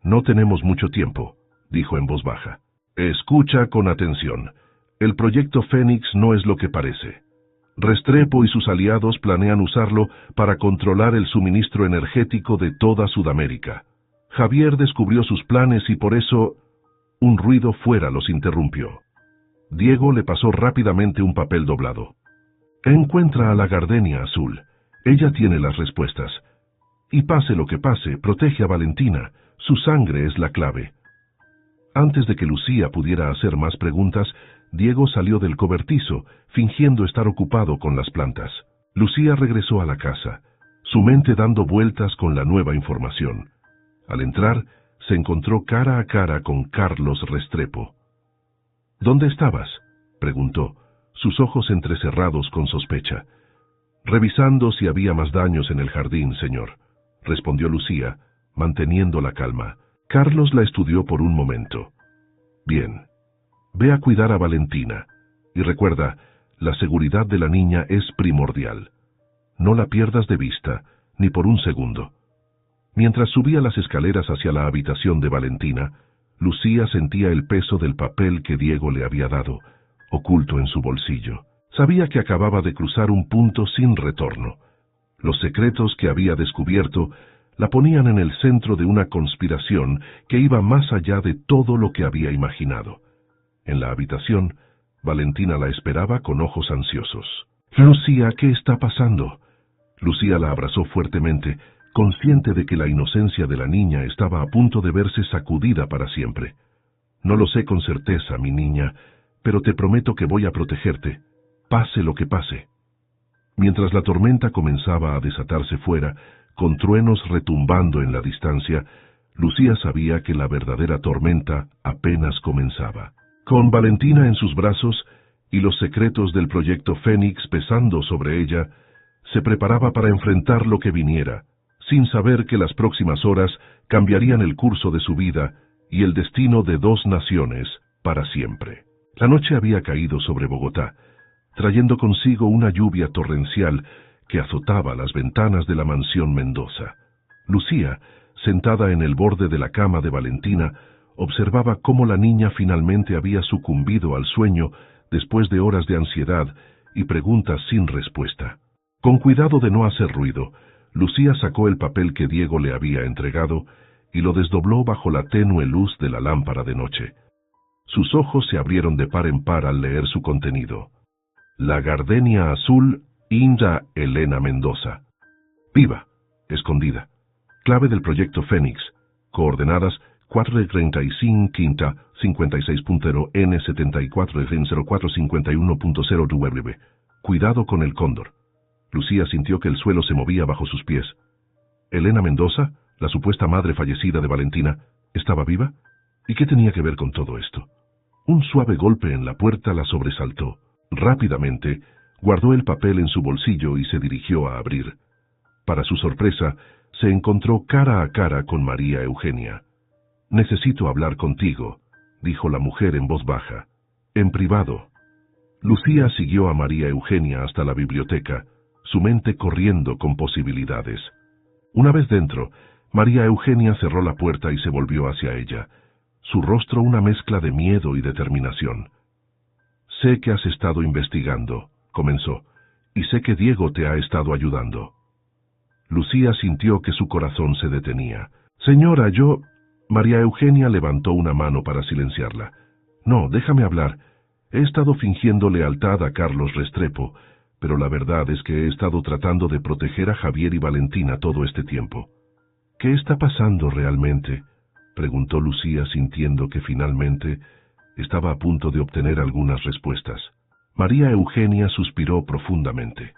[SPEAKER 1] «No tenemos mucho tiempo», dijo en voz baja. «Escucha con atención. El proyecto Fénix no es lo que parece. Restrepo y sus aliados planean usarlo para controlar el suministro energético de toda Sudamérica. Javier descubrió sus planes y por eso...» Un ruido fuera los interrumpió. Diego le pasó rápidamente un papel doblado. «Encuentra a la Gardenia Azul. Ella tiene las respuestas. Y pase lo que pase, protege a Valentina. Su sangre es la clave». Antes de que Lucía pudiera hacer más preguntas, Diego salió del cobertizo, fingiendo estar ocupado con las plantas. Lucía regresó a la casa, su mente dando vueltas con la nueva información. Al entrar, se encontró cara a cara con Carlos Restrepo. «¿Dónde estabas?», preguntó, sus ojos entrecerrados con sospecha. «Revisando si había más daños en el jardín, señor», respondió Lucía, manteniendo la calma. Carlos la estudió por un momento. «Bien. Ve a cuidar a Valentina. Y recuerda, la seguridad de la niña es primordial. No la pierdas de vista, ni por un segundo». Mientras subía las escaleras hacia la habitación de Valentina, Lucía sentía el peso del papel que Diego le había dado, oculto en su bolsillo. Sabía que acababa de cruzar un punto sin retorno. Los secretos que había descubierto la ponían en el centro de una conspiración que iba más allá de todo lo que había imaginado. En la habitación, Valentina la esperaba con ojos ansiosos. «Lucía, ¿qué está pasando?». Lucía la abrazó fuertemente, consciente de que la inocencia de la niña estaba a punto de verse sacudida para siempre. «No lo sé con certeza, mi niña, pero te prometo que voy a protegerte, pase lo que pase». Mientras la tormenta comenzaba a desatarse fuera, con truenos retumbando en la distancia, Lucía sabía que la verdadera tormenta apenas comenzaba. Con Valentina en sus brazos y los secretos del proyecto Fénix pesando sobre ella, se preparaba para enfrentar lo que viniera, sin saber que las próximas horas cambiarían el curso de su vida y el destino de dos naciones para siempre. La noche había caído sobre Bogotá, trayendo consigo una lluvia torrencial que azotaba las ventanas de la mansión Mendoza. Lucía, sentada en el borde de la cama de Valentina, observaba cómo la niña finalmente había sucumbido al sueño después de horas de ansiedad y preguntas sin respuesta. Con cuidado de no hacer ruido, Lucía sacó el papel que Diego le había entregado y lo desdobló bajo la tenue luz de la lámpara de noche. Sus ojos se abrieron de par en par al leer su contenido. La Gardenia Azul, Inda Elena Mendoza. Viva, escondida. Clave del proyecto Fénix. Coordenadas 435 quinta 56.0 N74 0451.0 WB. Cuidado con el cóndor. Lucía sintió que el suelo se movía bajo sus pies. ¿Elena Mendoza, la supuesta madre fallecida de Valentina, estaba viva? ¿Y qué tenía que ver con todo esto? Un suave golpe en la puerta la sobresaltó. Rápidamente, guardó el papel en su bolsillo y se dirigió a abrir. Para su sorpresa, se encontró cara a cara con María Eugenia. «Necesito hablar contigo», dijo la mujer en voz baja. «En privado». Lucía siguió a María Eugenia hasta la biblioteca, su mente corriendo con posibilidades. Una vez dentro, María Eugenia cerró la puerta y se volvió hacia ella, su rostro una mezcla de miedo y determinación. «Sé que has estado investigando», comenzó, «y sé que Diego te ha estado ayudando». Lucía sintió que su corazón se detenía. «Señora, yo...» María Eugenia levantó una mano para silenciarla. «No, déjame hablar. He estado fingiendo lealtad a Carlos Restrepo, pero la verdad es que he estado tratando de proteger a Javier y Valentina todo este tiempo». «¿Qué está pasando realmente?», preguntó Lucía, sintiendo que finalmente estaba a punto de obtener algunas respuestas. María Eugenia suspiró profundamente.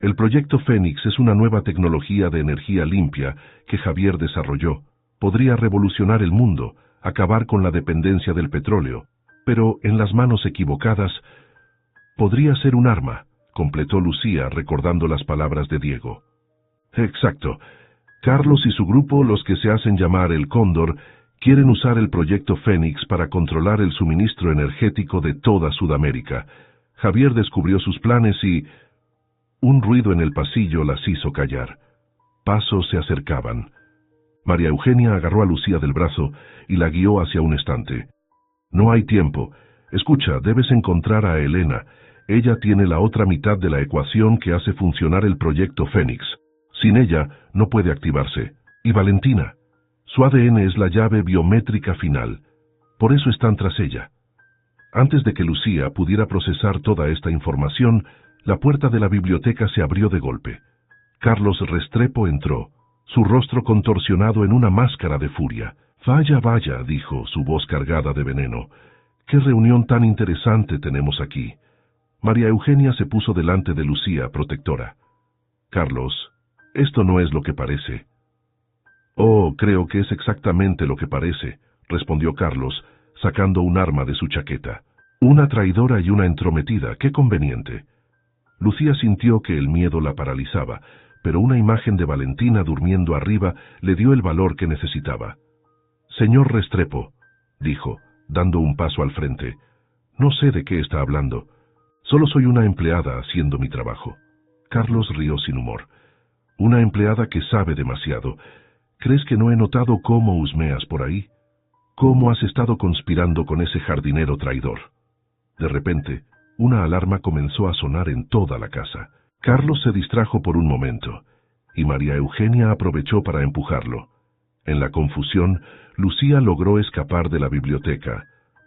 [SPEAKER 1] «El proyecto Fénix es una nueva tecnología de energía limpia que Javier desarrolló. Podría revolucionar el mundo, acabar con la dependencia del petróleo, pero en las manos equivocadas podría ser un arma», completó Lucía recordando las palabras de Diego. «Exacto. Carlos y su grupo, los que se hacen llamar el Cóndor, quieren usar el proyecto Fénix para controlar el suministro energético de toda Sudamérica. Javier descubrió sus planes y...» Un ruido en el pasillo las hizo callar. Pasos se acercaban. María Eugenia agarró a Lucía del brazo y la guió hacia un estante. «No hay tiempo. Escucha, debes encontrar a Elena. Ella tiene la otra mitad de la ecuación que hace funcionar el proyecto Fénix. Sin ella, no puede activarse. Y Valentina. Su ADN es la llave biométrica final. Por eso están tras ella». Antes de que Lucía pudiera procesar toda esta información, la puerta de la biblioteca se abrió de golpe. Carlos Restrepo entró, su rostro contorsionado en una máscara de furia. «Vaya, vaya», dijo, su voz cargada de veneno. «Qué reunión tan interesante tenemos aquí». María Eugenia se puso delante de Lucía, protectora. «Carlos, esto no es lo que parece». «Oh, creo que es exactamente lo que parece», respondió Carlos, sacando un arma de su chaqueta. «Una traidora y una entrometida, qué conveniente». Lucía sintió que el miedo la paralizaba, pero una imagen de Valentina durmiendo arriba le dio el valor que necesitaba. «Señor Restrepo», dijo, dando un paso al frente, «no sé de qué está hablando. Solo soy una empleada haciendo mi trabajo». Carlos rió sin humor. «Una empleada que sabe demasiado. ¿Crees que no he notado cómo husmeas por ahí? ¿Cómo has estado conspirando con ese jardinero traidor?» De repente, una alarma comenzó a sonar en toda la casa. Carlos se distrajo por un momento, y María Eugenia aprovechó para empujarlo. En la confusión, Lucía logró escapar de la biblioteca.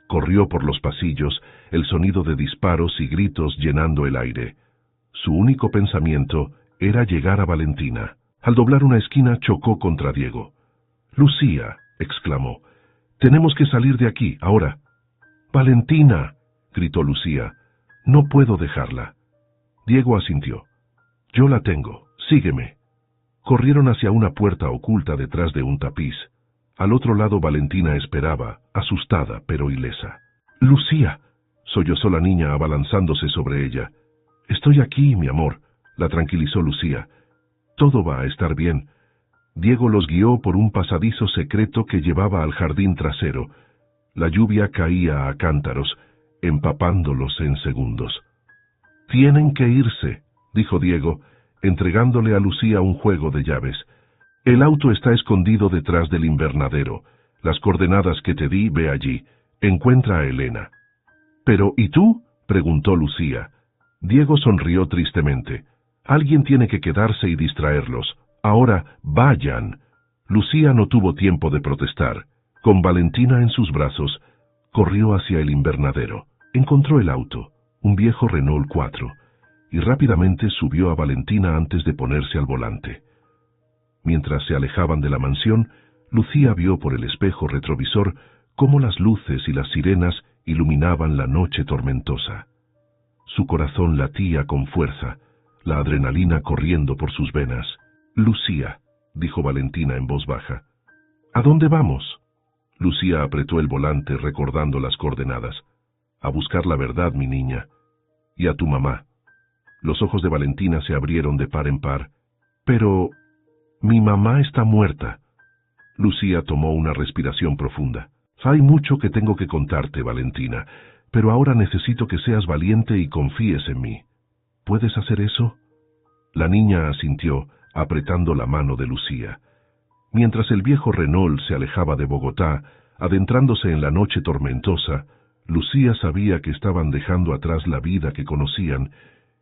[SPEAKER 1] Corrió por los pasillos, el sonido de disparos y gritos llenando el aire. Su único pensamiento era llegar a Valentina. Al doblar una esquina chocó contra Diego. «Lucía», exclamó, «tenemos que salir de aquí, ahora». «Valentina», gritó Lucía, «no puedo dejarla». Diego asintió. «Yo la tengo, sígueme». Corrieron hacia una puerta oculta detrás de un tapiz. Al otro lado Valentina esperaba, asustada pero ilesa. «Lucía», sollozó la niña abalanzándose sobre ella. «Estoy aquí, mi amor», la tranquilizó Lucía. «Todo va a estar bien». Diego los guió por un pasadizo secreto que llevaba al jardín trasero. La lluvia caía a cántaros, empapándolos en segundos. «Tienen que irse», dijo Diego, entregándole a Lucía un juego de llaves. «El auto está escondido detrás del invernadero. Las coordenadas que te di, ve allí. Encuentra a Elena». «Pero, ¿y tú?», preguntó Lucía. Diego sonrió tristemente. «Alguien tiene que quedarse y distraerlos. Ahora, vayan». Lucía no tuvo tiempo de protestar. Con Valentina en sus brazos, corrió hacia el invernadero. Encontró el auto, un viejo Renault 4, y rápidamente subió a Valentina antes de ponerse al volante. Mientras se alejaban de la mansión, Lucía vio por el espejo retrovisor cómo las luces y las sirenas iluminaban la noche tormentosa. Su corazón latía con fuerza, la adrenalina corriendo por sus venas. «Lucía», dijo Valentina en voz baja. «¿A dónde vamos?» Lucía apretó el volante recordando las coordenadas. «A buscar la verdad, mi niña. Y a tu mamá». Los ojos de Valentina se abrieron de par en par. «Pero... mi mamá está muerta». Lucía tomó una respiración profunda. «Hay mucho que tengo que contarte, Valentina, pero ahora necesito que seas valiente y confíes en mí. ¿Puedes hacer eso?» La niña asintió, apretando la mano de Lucía. Mientras el viejo Renault se alejaba de Bogotá, adentrándose en la noche tormentosa, Lucía sabía que estaban dejando atrás la vida que conocían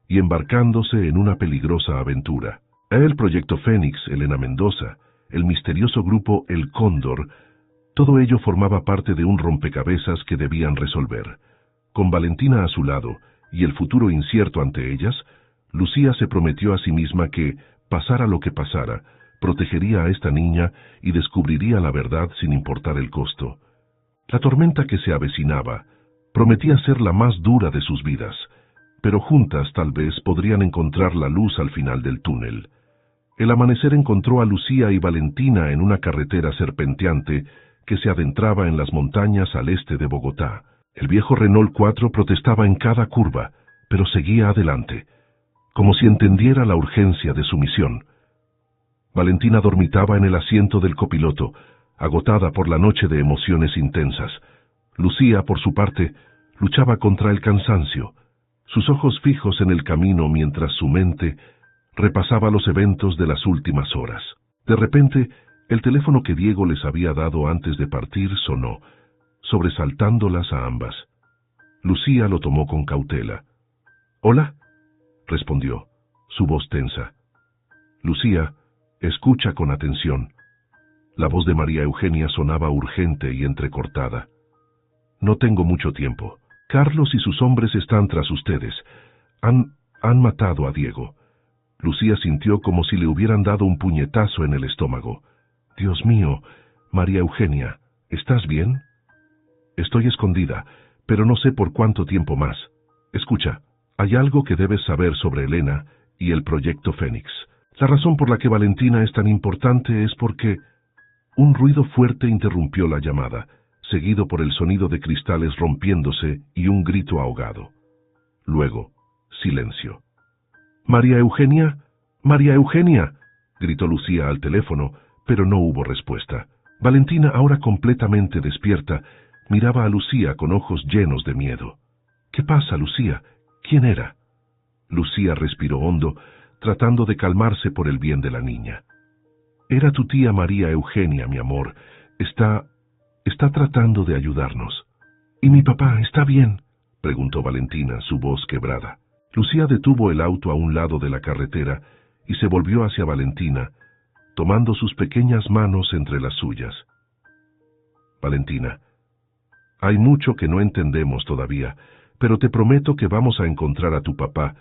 [SPEAKER 1] y embarcándose en una peligrosa aventura. El Proyecto Fénix, Elena Mendoza, el misterioso grupo El Cóndor, todo ello formaba parte de un rompecabezas que debían resolver. Con Valentina a su lado y el futuro incierto ante ellas, Lucía se prometió a sí misma que, pasara lo que pasara, protegería a esta niña y descubriría la verdad sin importar el costo. La tormenta que se avecinaba prometía ser la más dura de sus vidas, pero juntas tal vez podrían encontrar la luz al final del túnel. El amanecer encontró a Lucía y Valentina en una carretera serpenteante que se adentraba en las montañas al este de Bogotá. El viejo Renault 4 protestaba en cada curva, pero seguía adelante, como si entendiera la urgencia de su misión. Valentina dormitaba en el asiento del copiloto, agotada por la noche de emociones intensas. Lucía, por su parte, luchaba contra el cansancio, sus ojos fijos en el camino mientras su mente repasaba los eventos de las últimas horas. De repente, el teléfono que Diego les había dado antes de partir sonó, sobresaltándolas a ambas. Lucía lo tomó con cautela. «¿Hola?», respondió, su voz tensa. «Lucía, escucha con atención». La voz de María Eugenia sonaba urgente y entrecortada. «No tengo mucho tiempo. Carlos y sus hombres están tras ustedes. Han matado a Diego». Lucía sintió como si le hubieran dado un puñetazo en el estómago. «Dios mío, María Eugenia, ¿estás bien?» «Estoy escondida, pero no sé por cuánto tiempo más. Escucha, hay algo que debes saber sobre Elena y el Proyecto Fénix. La razón por la que Valentina es tan importante es porque...» Un ruido fuerte interrumpió la llamada, seguido por el sonido de cristales rompiéndose y un grito ahogado. Luego, silencio. «¿María Eugenia? ¡María Eugenia!», gritó Lucía al teléfono, pero no hubo respuesta. Valentina, ahora completamente despierta, miraba a Lucía con ojos llenos de miedo. «¿Qué pasa, Lucía? ¿Quién era?». Lucía respiró hondo, tratando de calmarse por el bien de la niña. «Era tu tía María Eugenia, mi amor. Está tratando de ayudarnos». «¿Y mi papá está bien?», preguntó Valentina, su voz quebrada. Lucía detuvo el auto a un lado de la carretera y se volvió hacia Valentina, tomando sus pequeñas manos entre las suyas. «Valentina, hay mucho que no entendemos todavía, pero te prometo que vamos a encontrar a tu papá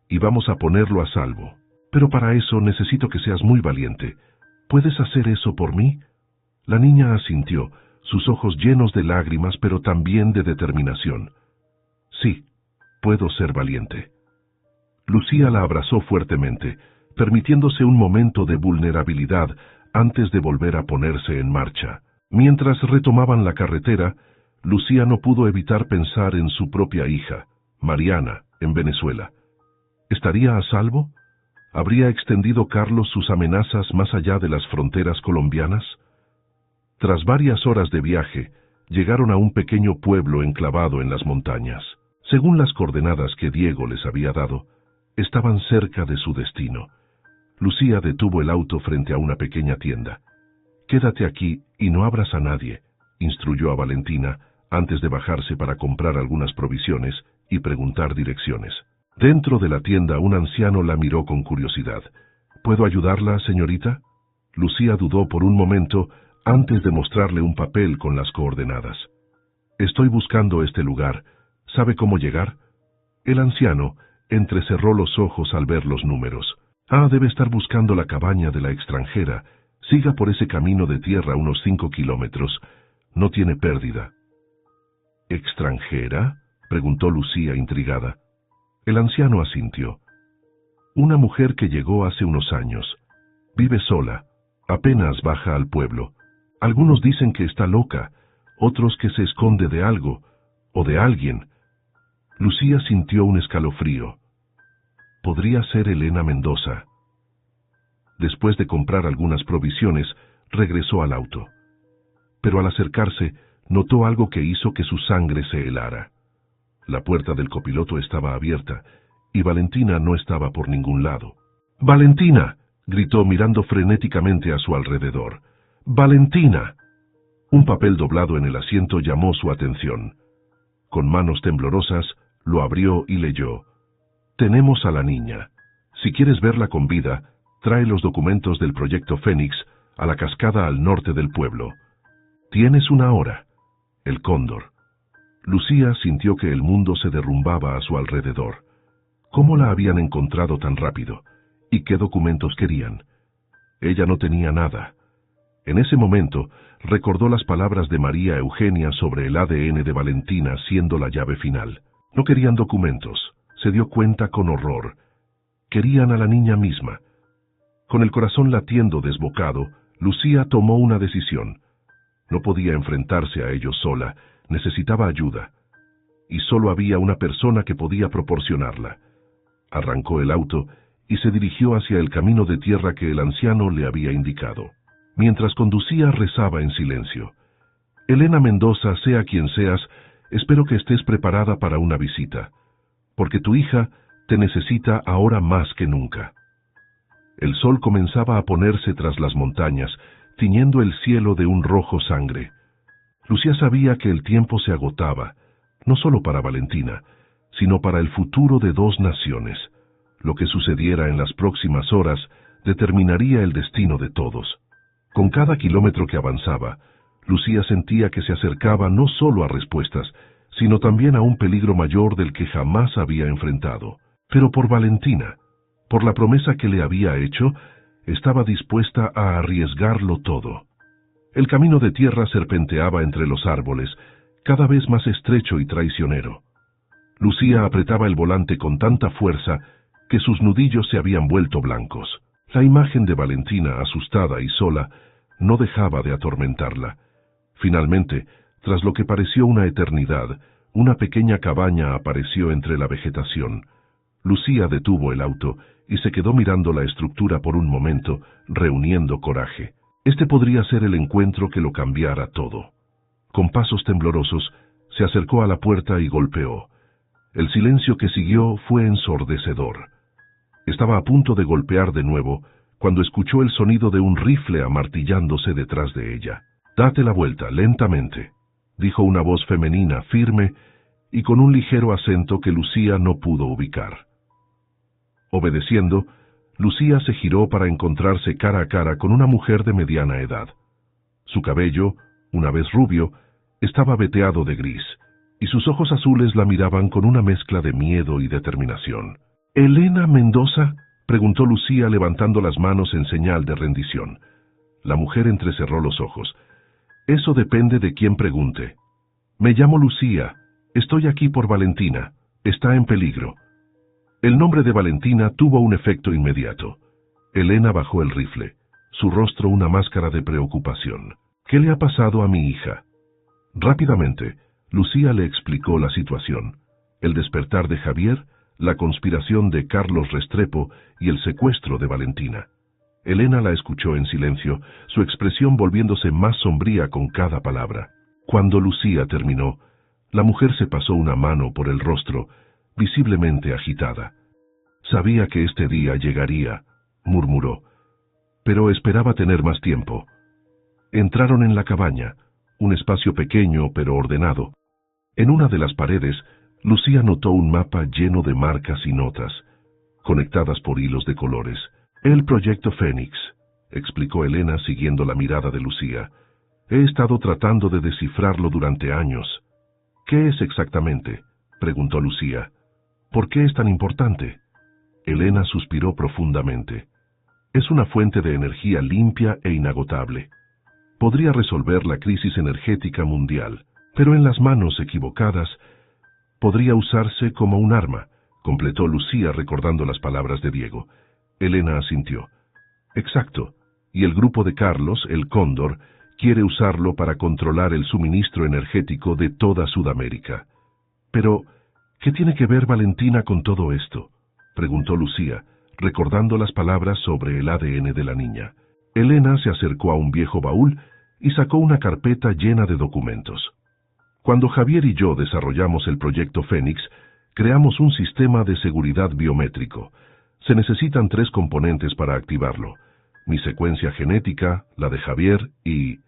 [SPEAKER 1] y vamos a ponerlo a salvo. Pero para eso necesito que seas muy valiente. ¿Puedes hacer eso por mí?». La niña asintió, sus ojos llenos de lágrimas, pero también de determinación. «Sí, puedo ser valiente». Lucía la abrazó fuertemente, permitiéndose un momento de vulnerabilidad antes de volver a ponerse en marcha. Mientras retomaban la carretera, Lucía no pudo evitar pensar en su propia hija, Mariana, en Venezuela. ¿Estaría a salvo? ¿Habría extendido Carlos sus amenazas más allá de las fronteras colombianas? Tras varias horas de viaje, llegaron a un pequeño pueblo enclavado en las montañas. Según las coordenadas que Diego les había dado, estaban cerca de su destino. Lucía detuvo el auto frente a una pequeña tienda. «Quédate aquí y no abras a nadie», instruyó a Valentina antes de bajarse para comprar algunas provisiones y preguntar direcciones. Dentro de la tienda un anciano la miró con curiosidad. «¿Puedo ayudarla, señorita?». Lucía dudó por un momento antes de mostrarle un papel con las coordenadas. «Estoy buscando este lugar. ¿Sabe cómo llegar?». El anciano entrecerró los ojos al ver los números. Debe estar buscando la cabaña de la extranjera. Siga por ese camino de tierra unos 5 kilómetros. No tiene pérdida». «¿Extranjera?», preguntó Lucía intrigada. El anciano asintió. Una mujer que llegó hace unos años. Vive sola, apenas baja al pueblo. Algunos dicen que está loca, otros que se esconde de algo, o de alguien. Lucía sintió un escalofrío. Podría ser Elena Mendoza. Después de comprar algunas provisiones, regresó al auto. Pero al acercarse, notó algo que hizo que su sangre se helara. La puerta del copiloto estaba abierta, y Valentina no estaba por ningún lado. ¡Valentina!, gritó mirando frenéticamente a su alrededor. ¡Valentina! Un papel doblado en el asiento llamó su atención. Con manos temblorosas, lo abrió y leyó. Tenemos a la niña. Si quieres verla con vida, trae los documentos del proyecto Fénix a la cascada al norte del pueblo. Tienes una hora. El Cóndor. Lucía sintió que el mundo se derrumbaba a su alrededor. ¿Cómo la habían encontrado tan rápido? ¿Y qué documentos querían? Ella no tenía nada. En ese momento, recordó las palabras de María Eugenia sobre el ADN de Valentina siendo la llave final. No querían documentos. Se dio cuenta con horror. Querían a la niña misma. Con el corazón latiendo desbocado, Lucía tomó una decisión. No podía enfrentarse a ellos sola, necesitaba ayuda. Y solo había una persona que podía proporcionarla. Arrancó el auto y se dirigió hacia el camino de tierra que el anciano le había indicado. Mientras conducía, rezaba en silencio. Elena Mendoza, sea quien seas, espero que estés preparada para una visita, porque tu hija te necesita ahora más que nunca. El sol comenzaba a ponerse tras las montañas, tiñendo el cielo de un rojo sangre. Lucía sabía que el tiempo se agotaba, no solo para Valentina, sino para el futuro de dos naciones. Lo que sucediera en las próximas horas determinaría el destino de todos. Con cada kilómetro que avanzaba, Lucía sentía que se acercaba no solo a respuestas, sino también a un peligro mayor del que jamás había enfrentado. Pero por Valentina, por la promesa que le había hecho, estaba dispuesta a arriesgarlo todo. El camino de tierra serpenteaba entre los árboles, cada vez más estrecho y traicionero. Lucía apretaba el volante con tanta fuerza que sus nudillos se habían vuelto blancos. La imagen de Valentina, asustada y sola, no dejaba de atormentarla. Finalmente, tras lo que pareció una eternidad, una pequeña cabaña apareció entre la vegetación. Lucía detuvo el auto y se quedó mirando la estructura por un momento, reuniendo coraje. Este podría ser el encuentro que lo cambiara todo. Con pasos temblorosos, se acercó a la puerta y golpeó. El silencio que siguió fue ensordecedor. Estaba a punto de golpear de nuevo, cuando escuchó el sonido de un rifle amartillándose detrás de ella. «Date la vuelta, lentamente», dijo una voz femenina, firme, y con un ligero acento que Lucía no pudo ubicar. Obedeciendo, Lucía se giró para encontrarse cara a cara con una mujer de mediana edad. Su cabello, una vez rubio, estaba veteado de gris, y sus ojos azules la miraban con una mezcla de miedo y determinación. «¿Elena Mendoza?», preguntó Lucía levantando las manos en señal de rendición. La mujer entrecerró los ojos. «Eso depende de quién pregunte. Me llamo Lucía. Estoy aquí por Valentina. Está en peligro». El nombre de Valentina tuvo un efecto inmediato. Elena bajó el rifle, su rostro una máscara de preocupación. «¿Qué le ha pasado a mi hija?». Rápidamente, Lucía le explicó la situación: el despertar de Javier, la conspiración de Carlos Restrepo y el secuestro de Valentina. Elena la escuchó en silencio, su expresión volviéndose más sombría con cada palabra. Cuando Lucía terminó, la mujer se pasó una mano por el rostro, visiblemente agitada. «Sabía que este día llegaría», murmuró, «pero esperaba tener más tiempo». Entraron en la cabaña, un espacio pequeño pero ordenado. En una de las paredes, Lucía notó un mapa lleno de marcas y notas, conectadas por hilos de colores. «El proyecto Fénix», explicó Elena siguiendo la mirada de Lucía. «He estado tratando de descifrarlo durante años». «¿Qué es exactamente?», preguntó Lucía. «¿Por qué es tan importante?». Elena suspiró profundamente. «Es una fuente de energía limpia e inagotable. Podría resolver la crisis energética mundial, pero en las manos equivocadas podría usarse como un arma, completó Lucía recordando las palabras de Diego. Elena asintió. Exacto, y el grupo de Carlos, el Cóndor, quiere usarlo para controlar el suministro energético de toda Sudamérica. Pero, ¿qué tiene que ver Valentina con todo esto?, preguntó Lucía, recordando las palabras sobre el ADN de la niña. Elena se acercó a un viejo baúl y sacó una carpeta llena de documentos. Cuando Javier y yo desarrollamos el proyecto Fénix, creamos un sistema de seguridad biométrico. Se necesitan 3 componentes para activarlo: mi secuencia genética, la de Javier y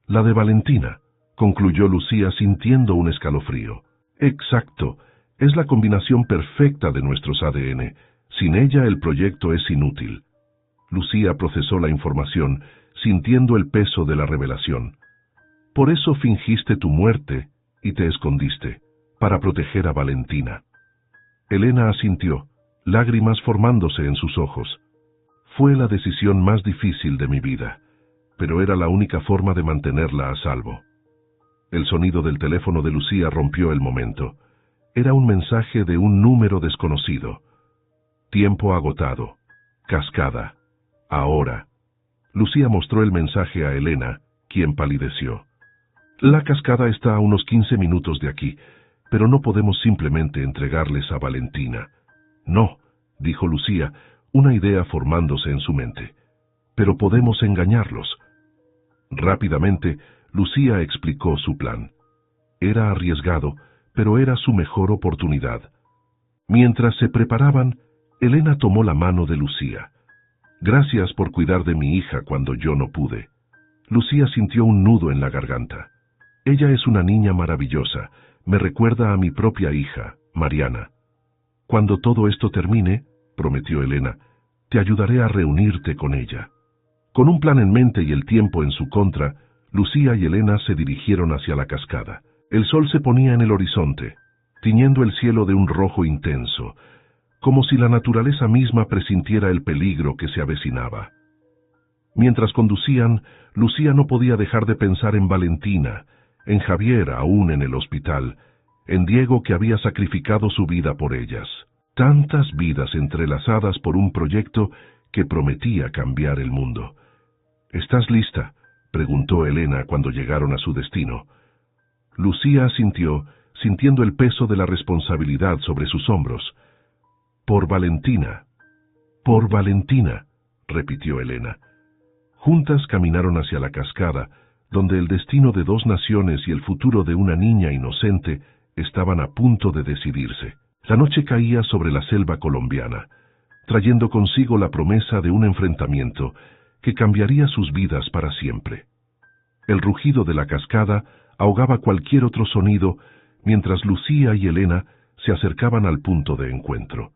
[SPEAKER 1] la de Valentina, concluyó Lucía sintiendo un escalofrío. Exacto, es la combinación perfecta de nuestros ADN. Sin ella el proyecto es inútil. Lucía procesó la información, sintiendo el peso de la revelación. Por eso fingiste tu muerte y te escondiste, para proteger a Valentina. Elena asintió, lágrimas formándose en sus ojos. Fue la decisión más difícil de mi vida, pero era la única forma de mantenerla a salvo. El sonido del teléfono de Lucía rompió el momento. Era un mensaje de un número desconocido. Tiempo agotado. Cascada. Ahora. Lucía mostró el mensaje a Elena, quien palideció. La cascada está a unos 15 minutos de aquí, pero no podemos simplemente entregarles a Valentina. No, dijo Lucía, una idea formándose en su mente. Pero podemos engañarlos. Rápidamente, Lucía explicó su plan. Era arriesgado, pero era su mejor oportunidad. Mientras se preparaban, Elena tomó la mano de Lucía. Gracias por cuidar de mi hija cuando yo no pude. Lucía sintió un nudo en la garganta. Ella es una niña maravillosa. Me recuerda a mi propia hija, Mariana. Cuando todo esto termine, prometió Elena, te ayudaré a reunirte con ella. Con un plan en mente y el tiempo en su contra, Lucía y Elena se dirigieron hacia la cascada. El sol se ponía en el horizonte, tiñendo el cielo de un rojo intenso, como si la naturaleza misma presintiera el peligro que se avecinaba. Mientras conducían, Lucía no podía dejar de pensar en Valentina, en Javier aún en el hospital, en Diego que había sacrificado su vida por ellas. Tantas vidas entrelazadas por un proyecto que prometía cambiar el mundo. ¿Estás lista?, preguntó Elena cuando llegaron a su destino. Lucía asintió, sintiendo el peso de la responsabilidad sobre sus hombros. Por Valentina, repitió Elena. Juntas caminaron hacia la cascada, donde el destino de 2 naciones y el futuro de una niña inocente estaban a punto de decidirse. La noche caía sobre la selva colombiana, trayendo consigo la promesa de un enfrentamiento que cambiaría sus vidas para siempre. El rugido de la cascada ahogaba cualquier otro sonido, mientras Lucía y Elena se acercaban al punto de encuentro.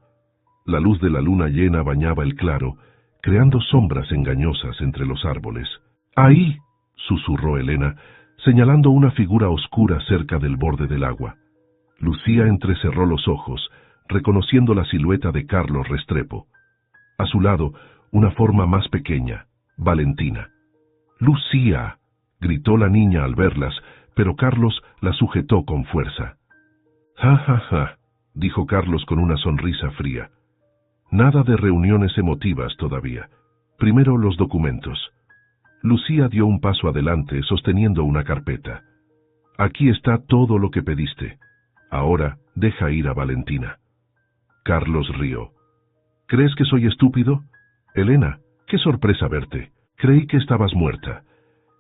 [SPEAKER 1] La luz de la luna llena bañaba el claro, creando sombras engañosas entre los árboles. ¡Ahí!, susurró Elena, señalando una figura oscura cerca del borde del agua. Lucía entrecerró los ojos, reconociendo la silueta de Carlos Restrepo. A su lado, una forma más pequeña, Valentina. ¡Lucía!, gritó la niña al verlas, pero Carlos la sujetó con fuerza. «Ja, ja, ja», dijo Carlos con una sonrisa fría. «Nada de reuniones emotivas todavía. Primero los documentos». Lucía dio un paso adelante, sosteniendo una carpeta. «Aquí está todo lo que pediste. Ahora deja ir a Valentina». Carlos rió. «¿Crees que soy estúpido? Elena, qué sorpresa verte. Creí que estabas muerta».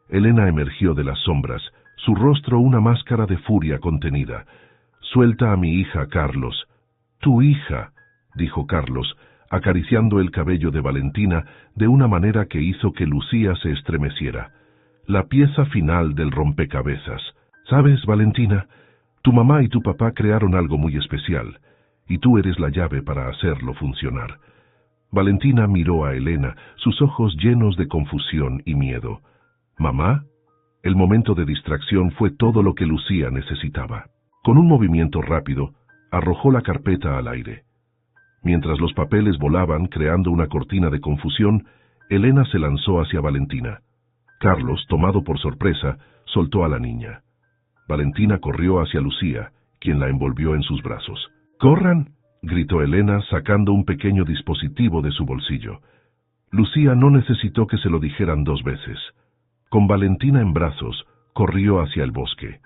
[SPEAKER 1] Elena emergió de las sombras, su rostro una máscara de furia contenida. «Suelta a mi hija, Carlos». «Tu hija», dijo Carlos, acariciando el cabello de Valentina de una manera que hizo que Lucía se estremeciera. «La pieza final del rompecabezas. ¿Sabes, Valentina? Tu mamá y tu papá crearon algo muy especial, y tú eres la llave para hacerlo funcionar». Valentina miró a Elena, sus ojos llenos de confusión y miedo. «¿Mamá?». El momento de distracción fue todo lo que Lucía necesitaba. Con un movimiento rápido, arrojó la carpeta al aire. Mientras los papeles volaban creando una cortina de confusión, Elena se lanzó hacia Valentina. Carlos, tomado por sorpresa, soltó a la niña. Valentina corrió hacia Lucía, quien la envolvió en sus brazos. «¡Corran!», gritó Elena sacando un pequeño dispositivo de su bolsillo. Lucía no necesitó que se lo dijeran 2 veces. Con Valentina en brazos, corrió hacia el bosque.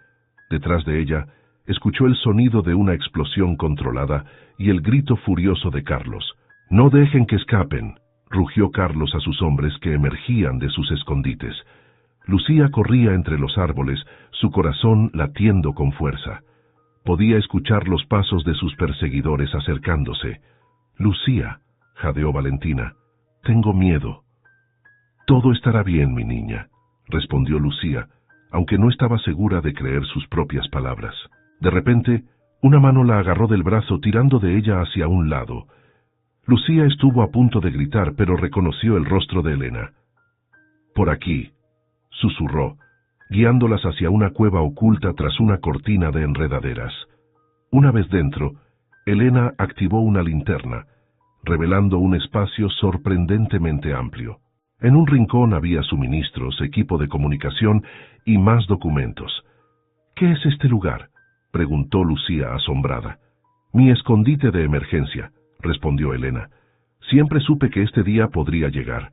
[SPEAKER 1] Detrás de ella, escuchó el sonido de una explosión controlada y el grito furioso de Carlos. «¡No dejen que escapen!», rugió Carlos a sus hombres que emergían de sus escondites. Lucía corría entre los árboles, su corazón latiendo con fuerza. Podía escuchar los pasos de sus perseguidores acercándose. «Lucía», jadeó Valentina, «tengo miedo». «Todo estará bien, mi niña», respondió Lucía, aunque no estaba segura de creer sus propias palabras. De repente, una mano la agarró del brazo tirando de ella hacia un lado. Lucía estuvo a punto de gritar, pero reconoció el rostro de Elena. «Por aquí», susurró, guiándolas hacia una cueva oculta tras una cortina de enredaderas. Una vez dentro, Elena activó una linterna, revelando un espacio sorprendentemente amplio. En un rincón había suministros, equipo de comunicación y más documentos. «¿Qué es este lugar?», preguntó Lucía asombrada. «Mi escondite de emergencia», respondió Elena. «Siempre supe que este día podría llegar».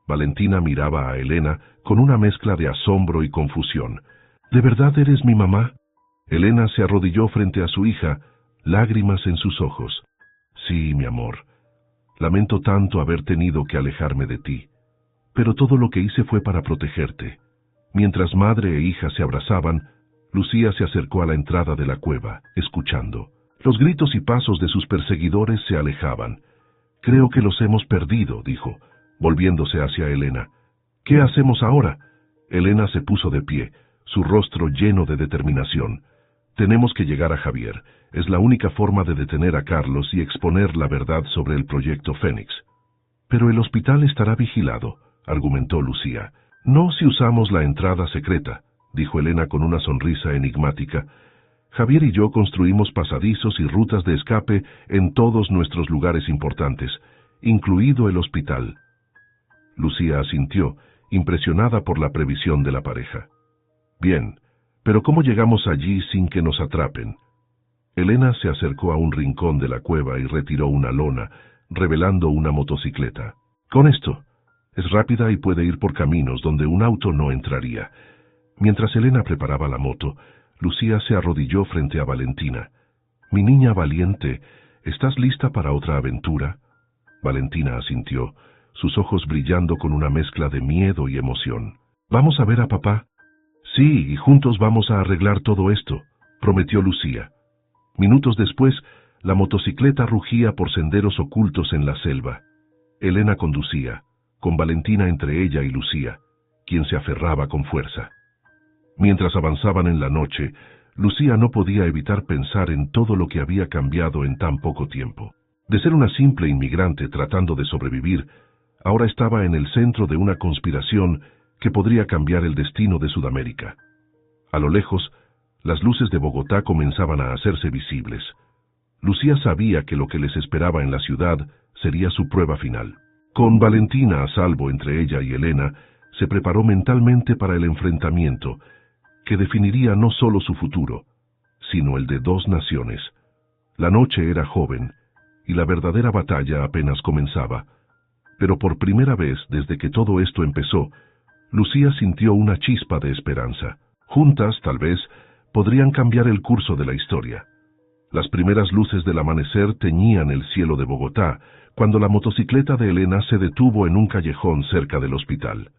[SPEAKER 1] Valentina miraba a Elena con una mezcla de asombro y confusión. «¿De verdad eres mi mamá?». Elena se arrodilló frente a su hija, lágrimas en sus ojos. «Sí, mi amor. Lamento tanto haber tenido que alejarme de ti. Pero todo lo que hice fue para protegerte». Mientras madre e hija se abrazaban, Lucía se acercó a la entrada de la cueva, escuchando. Los gritos y pasos de sus perseguidores se alejaban. «Creo que los hemos perdido», dijo, volviéndose hacia Elena. «¿Qué hacemos ahora?». Elena se puso de pie, su rostro lleno de determinación. «Tenemos que llegar a Javier. Es la única forma de detener a Carlos y exponer la verdad sobre el proyecto Fénix». «Pero el hospital estará vigilado», argumentó Lucía. «No si usamos la entrada secreta», dijo Elena con una sonrisa enigmática. «Javier y yo construimos pasadizos y rutas de escape en todos nuestros lugares importantes, incluido el hospital». Lucía asintió, impresionada por la previsión de la pareja. «Bien, pero ¿cómo llegamos allí sin que nos atrapen?». Elena se acercó a un rincón de la cueva y retiró una lona, revelando una motocicleta. «Con esto. Es rápida y puede ir por caminos donde un auto no entraría». Mientras Elena preparaba la moto, Lucía se arrodilló frente a Valentina. «Mi niña valiente, ¿estás lista para otra aventura?». Valentina asintió, sus ojos brillando con una mezcla de miedo y emoción. «¿Vamos a ver a papá?». «Sí, y juntos vamos a arreglar todo esto», prometió Lucía. Minutos después, la motocicleta rugía por senderos ocultos en la selva. Elena conducía, con Valentina entre ella y Lucía, quien se aferraba con fuerza. Mientras avanzaban en la noche, Lucía no podía evitar pensar en todo lo que había cambiado en tan poco tiempo. De ser una simple inmigrante tratando de sobrevivir, ahora estaba en el centro de una conspiración que podría cambiar el destino de Sudamérica. A lo lejos, las luces de Bogotá comenzaban a hacerse visibles. Lucía sabía que lo que les esperaba en la ciudad sería su prueba final. Con Valentina a salvo entre ella y Elena, se preparó mentalmente para el enfrentamiento, que definiría no solo su futuro, sino el de 2 naciones. La noche era joven, y la verdadera batalla apenas comenzaba, pero por primera vez desde que todo esto empezó, Lucía sintió una chispa de esperanza. Juntas, tal vez, podrían cambiar el curso de la historia. Las primeras luces del amanecer teñían el cielo de Bogotá, cuando la motocicleta de Elena se detuvo en un callejón cerca del hospital.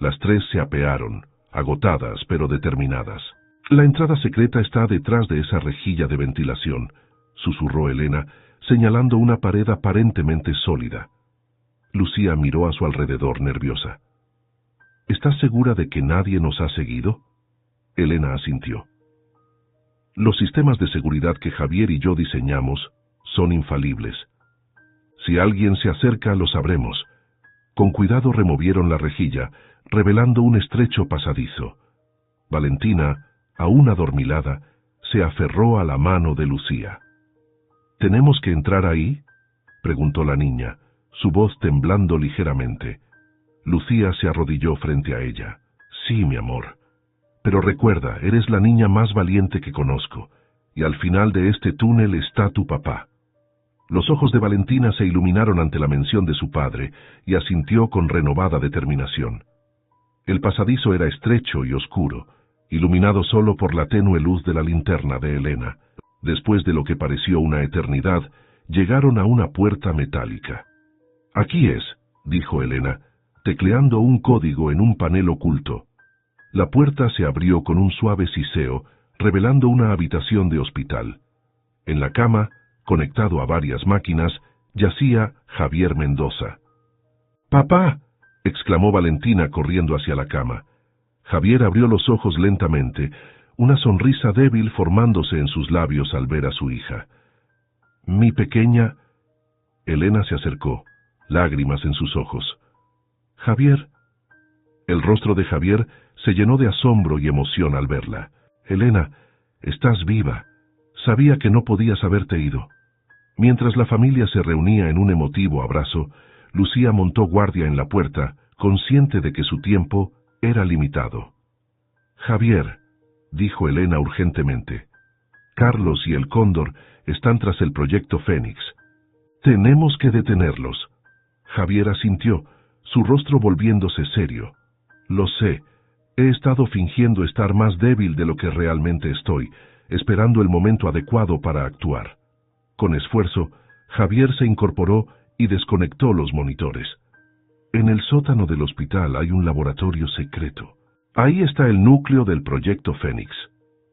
[SPEAKER 1] Las 3 se apearon, agotadas pero determinadas. «La entrada secreta está detrás de esa rejilla de ventilación», susurró Elena, señalando una pared aparentemente sólida. Lucía miró a su alrededor nerviosa. «¿Estás segura de que nadie nos ha seguido?». Elena asintió. «Los sistemas de seguridad que Javier y yo diseñamos son infalibles. Si alguien se acerca, lo sabremos». Con cuidado removieron la rejilla, revelando un estrecho pasadizo. Valentina, aún adormilada, se aferró a la mano de Lucía. «¿Tenemos que entrar ahí?», preguntó la niña, su voz temblando ligeramente. Lucía se arrodilló frente a ella. «Sí, mi amor. Pero recuerda, eres la niña más valiente que conozco, y al final de este túnel está tu papá». Los ojos de Valentina se iluminaron ante la mención de su padre y asintió con renovada determinación. El pasadizo era estrecho y oscuro, iluminado solo por la tenue luz de la linterna de Elena. Después de lo que pareció una eternidad, llegaron a una puerta metálica. «Aquí es», dijo Elena, tecleando un código en un panel oculto. La puerta se abrió con un suave siseo, revelando una habitación de hospital. En la cama, conectado a varias máquinas, yacía Javier Mendoza. «¡Papá!», exclamó Valentina corriendo hacia la cama. Javier abrió los ojos lentamente, una sonrisa débil formándose en sus labios al ver a su hija. «Mi pequeña...» Elena se acercó, lágrimas en sus ojos. «Javier...» El rostro de Javier se llenó de asombro y emoción al verla. «Elena, estás viva. Sabía que no podías haberte ido». Mientras la familia se reunía en un emotivo abrazo, Lucía montó guardia en la puerta, consciente de que su tiempo era limitado. «Javier», dijo Elena urgentemente, «Carlos y el Cóndor están tras el proyecto Fénix. Tenemos que detenerlos». Javier asintió, su rostro volviéndose serio. «Lo sé. He estado fingiendo estar más débil de lo que realmente estoy, esperando el momento adecuado para actuar». Con esfuerzo, Javier se incorporó y desconectó los monitores. «En el sótano del hospital hay un laboratorio secreto. Ahí está el núcleo del proyecto Fénix».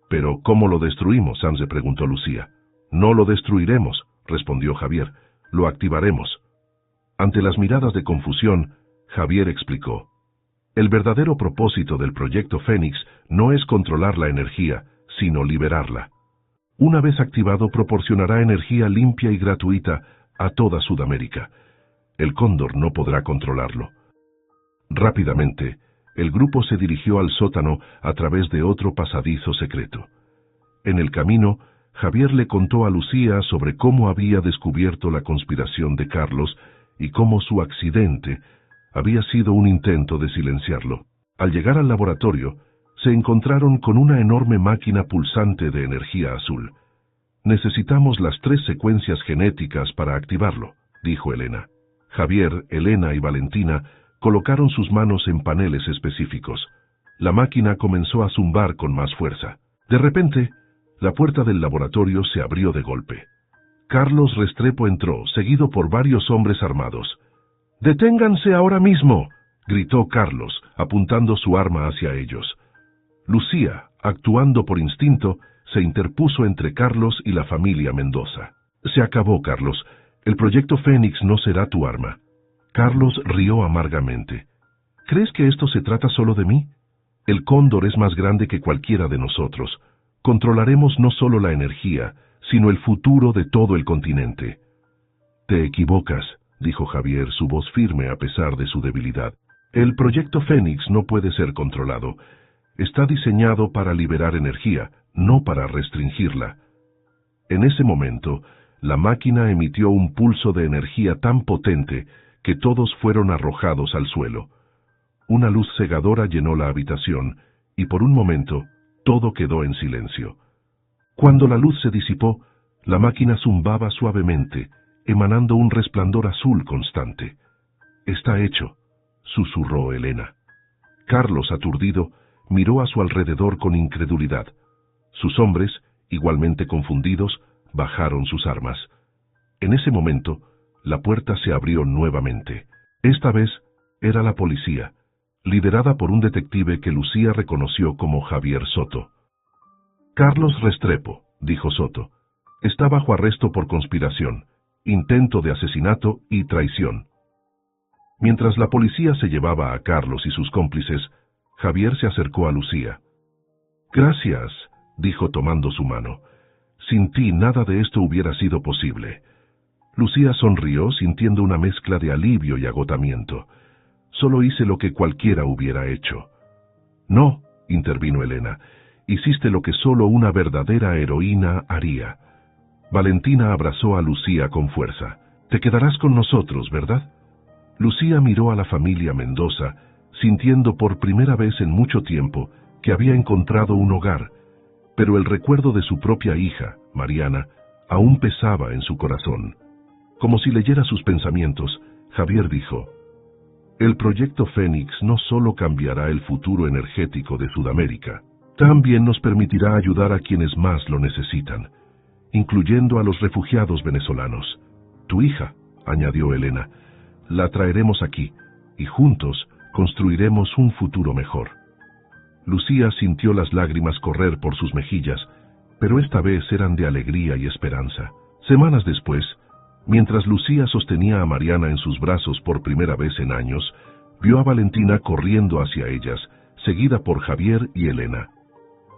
[SPEAKER 1] «¿Pero cómo lo destruimos?», se preguntó Lucía. «No lo destruiremos», respondió Javier. «Lo activaremos». Ante las miradas de confusión, Javier explicó. «El verdadero propósito del proyecto Fénix no es controlar la energía, sino liberarla. Una vez activado, proporcionará energía limpia y gratuita a toda Sudamérica. El Cóndor no podrá controlarlo». Rápidamente, el grupo se dirigió al sótano a través de otro pasadizo secreto. En el camino, Javier le contó a Lucía sobre cómo había descubierto la conspiración de Carlos y cómo su accidente había sido un intento de silenciarlo. Al llegar al laboratorio, se encontraron con una enorme máquina pulsante de energía azul. «Necesitamos las 3 secuencias genéticas para activarlo», dijo Elena. Javier, Elena y Valentina colocaron sus manos en paneles específicos. La máquina comenzó a zumbar con más fuerza. De repente, la puerta del laboratorio se abrió de golpe. Carlos Restrepo entró, seguido por varios hombres armados. «¡Deténganse ahora mismo!», gritó Carlos, apuntando su arma hacia ellos. Lucía, actuando por instinto, se interpuso entre Carlos y la familia Mendoza. «Se acabó, Carlos. El proyecto Fénix no será tu arma». Carlos rió amargamente. «¿Crees que esto se trata solo de mí? El Cóndor es más grande que cualquiera de nosotros. Controlaremos no solo la energía, sino el futuro de todo el continente». «Te equivocas», dijo Javier, su voz firme a pesar de su debilidad. «El proyecto Fénix no puede ser controlado. Está diseñado para liberar energía, no para restringirla». En ese momento, la máquina emitió un pulso de energía tan potente que todos fueron arrojados al suelo. Una luz cegadora llenó la habitación, y por un momento, todo quedó en silencio. Cuando la luz se disipó, la máquina zumbaba suavemente, emanando un resplandor azul constante. «Está hecho», susurró Elena. Carlos, aturdido, miró a su alrededor con incredulidad. Sus hombres, igualmente confundidos, bajaron sus armas. En ese momento, la puerta se abrió nuevamente. Esta vez era la policía, liderada por un detective que Lucía reconoció como Javier Soto. «Carlos Restrepo», dijo Soto, «está bajo arresto por conspiración, intento de asesinato y traición». Mientras la policía se llevaba a Carlos y sus cómplices, Javier se acercó a Lucía. «Gracias», dijo tomando su mano. «Sin ti nada de esto hubiera sido posible». Lucía sonrió sintiendo una mezcla de alivio y agotamiento. «Solo hice lo que cualquiera hubiera hecho». «No», intervino Elena, «hiciste lo que solo una verdadera heroína haría». Valentina abrazó a Lucía con fuerza. «Te quedarás con nosotros, ¿verdad?». Lucía miró a la familia Mendoza, sintiendo por primera vez en mucho tiempo que había encontrado un hogar, pero el recuerdo de su propia hija, Mariana, aún pesaba en su corazón. Como si leyera sus pensamientos, Javier dijo: el proyecto Fénix no solo cambiará el futuro energético de Sudamérica, también nos permitirá ayudar a quienes más lo necesitan, incluyendo a los refugiados venezolanos. Tu hija, añadió Elena, la traeremos aquí, y juntos construiremos un futuro mejor. Lucía sintió las lágrimas correr por sus mejillas, pero esta vez eran de alegría y esperanza. Semanas después, mientras Lucía sostenía a Mariana en sus brazos por primera vez en años, vio a Valentina corriendo hacia ellas, seguida por Javier y Elena.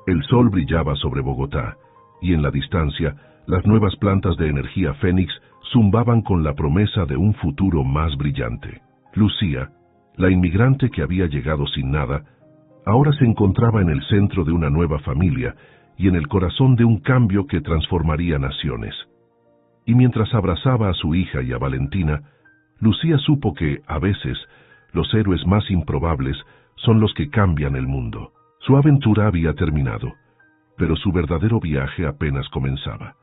[SPEAKER 1] El sol brillaba sobre Bogotá, y en la distancia, las nuevas plantas de energía Fénix zumbaban con la promesa de un futuro más brillante. Lucía, la inmigrante que había llegado sin nada, ahora se encontraba en el centro de una nueva familia y en el corazón de un cambio que transformaría naciones. Y mientras abrazaba a su hija y a Valentina, Lucía supo que, a veces, los héroes más improbables son los que cambian el mundo. Su aventura había terminado, pero su verdadero viaje apenas comenzaba.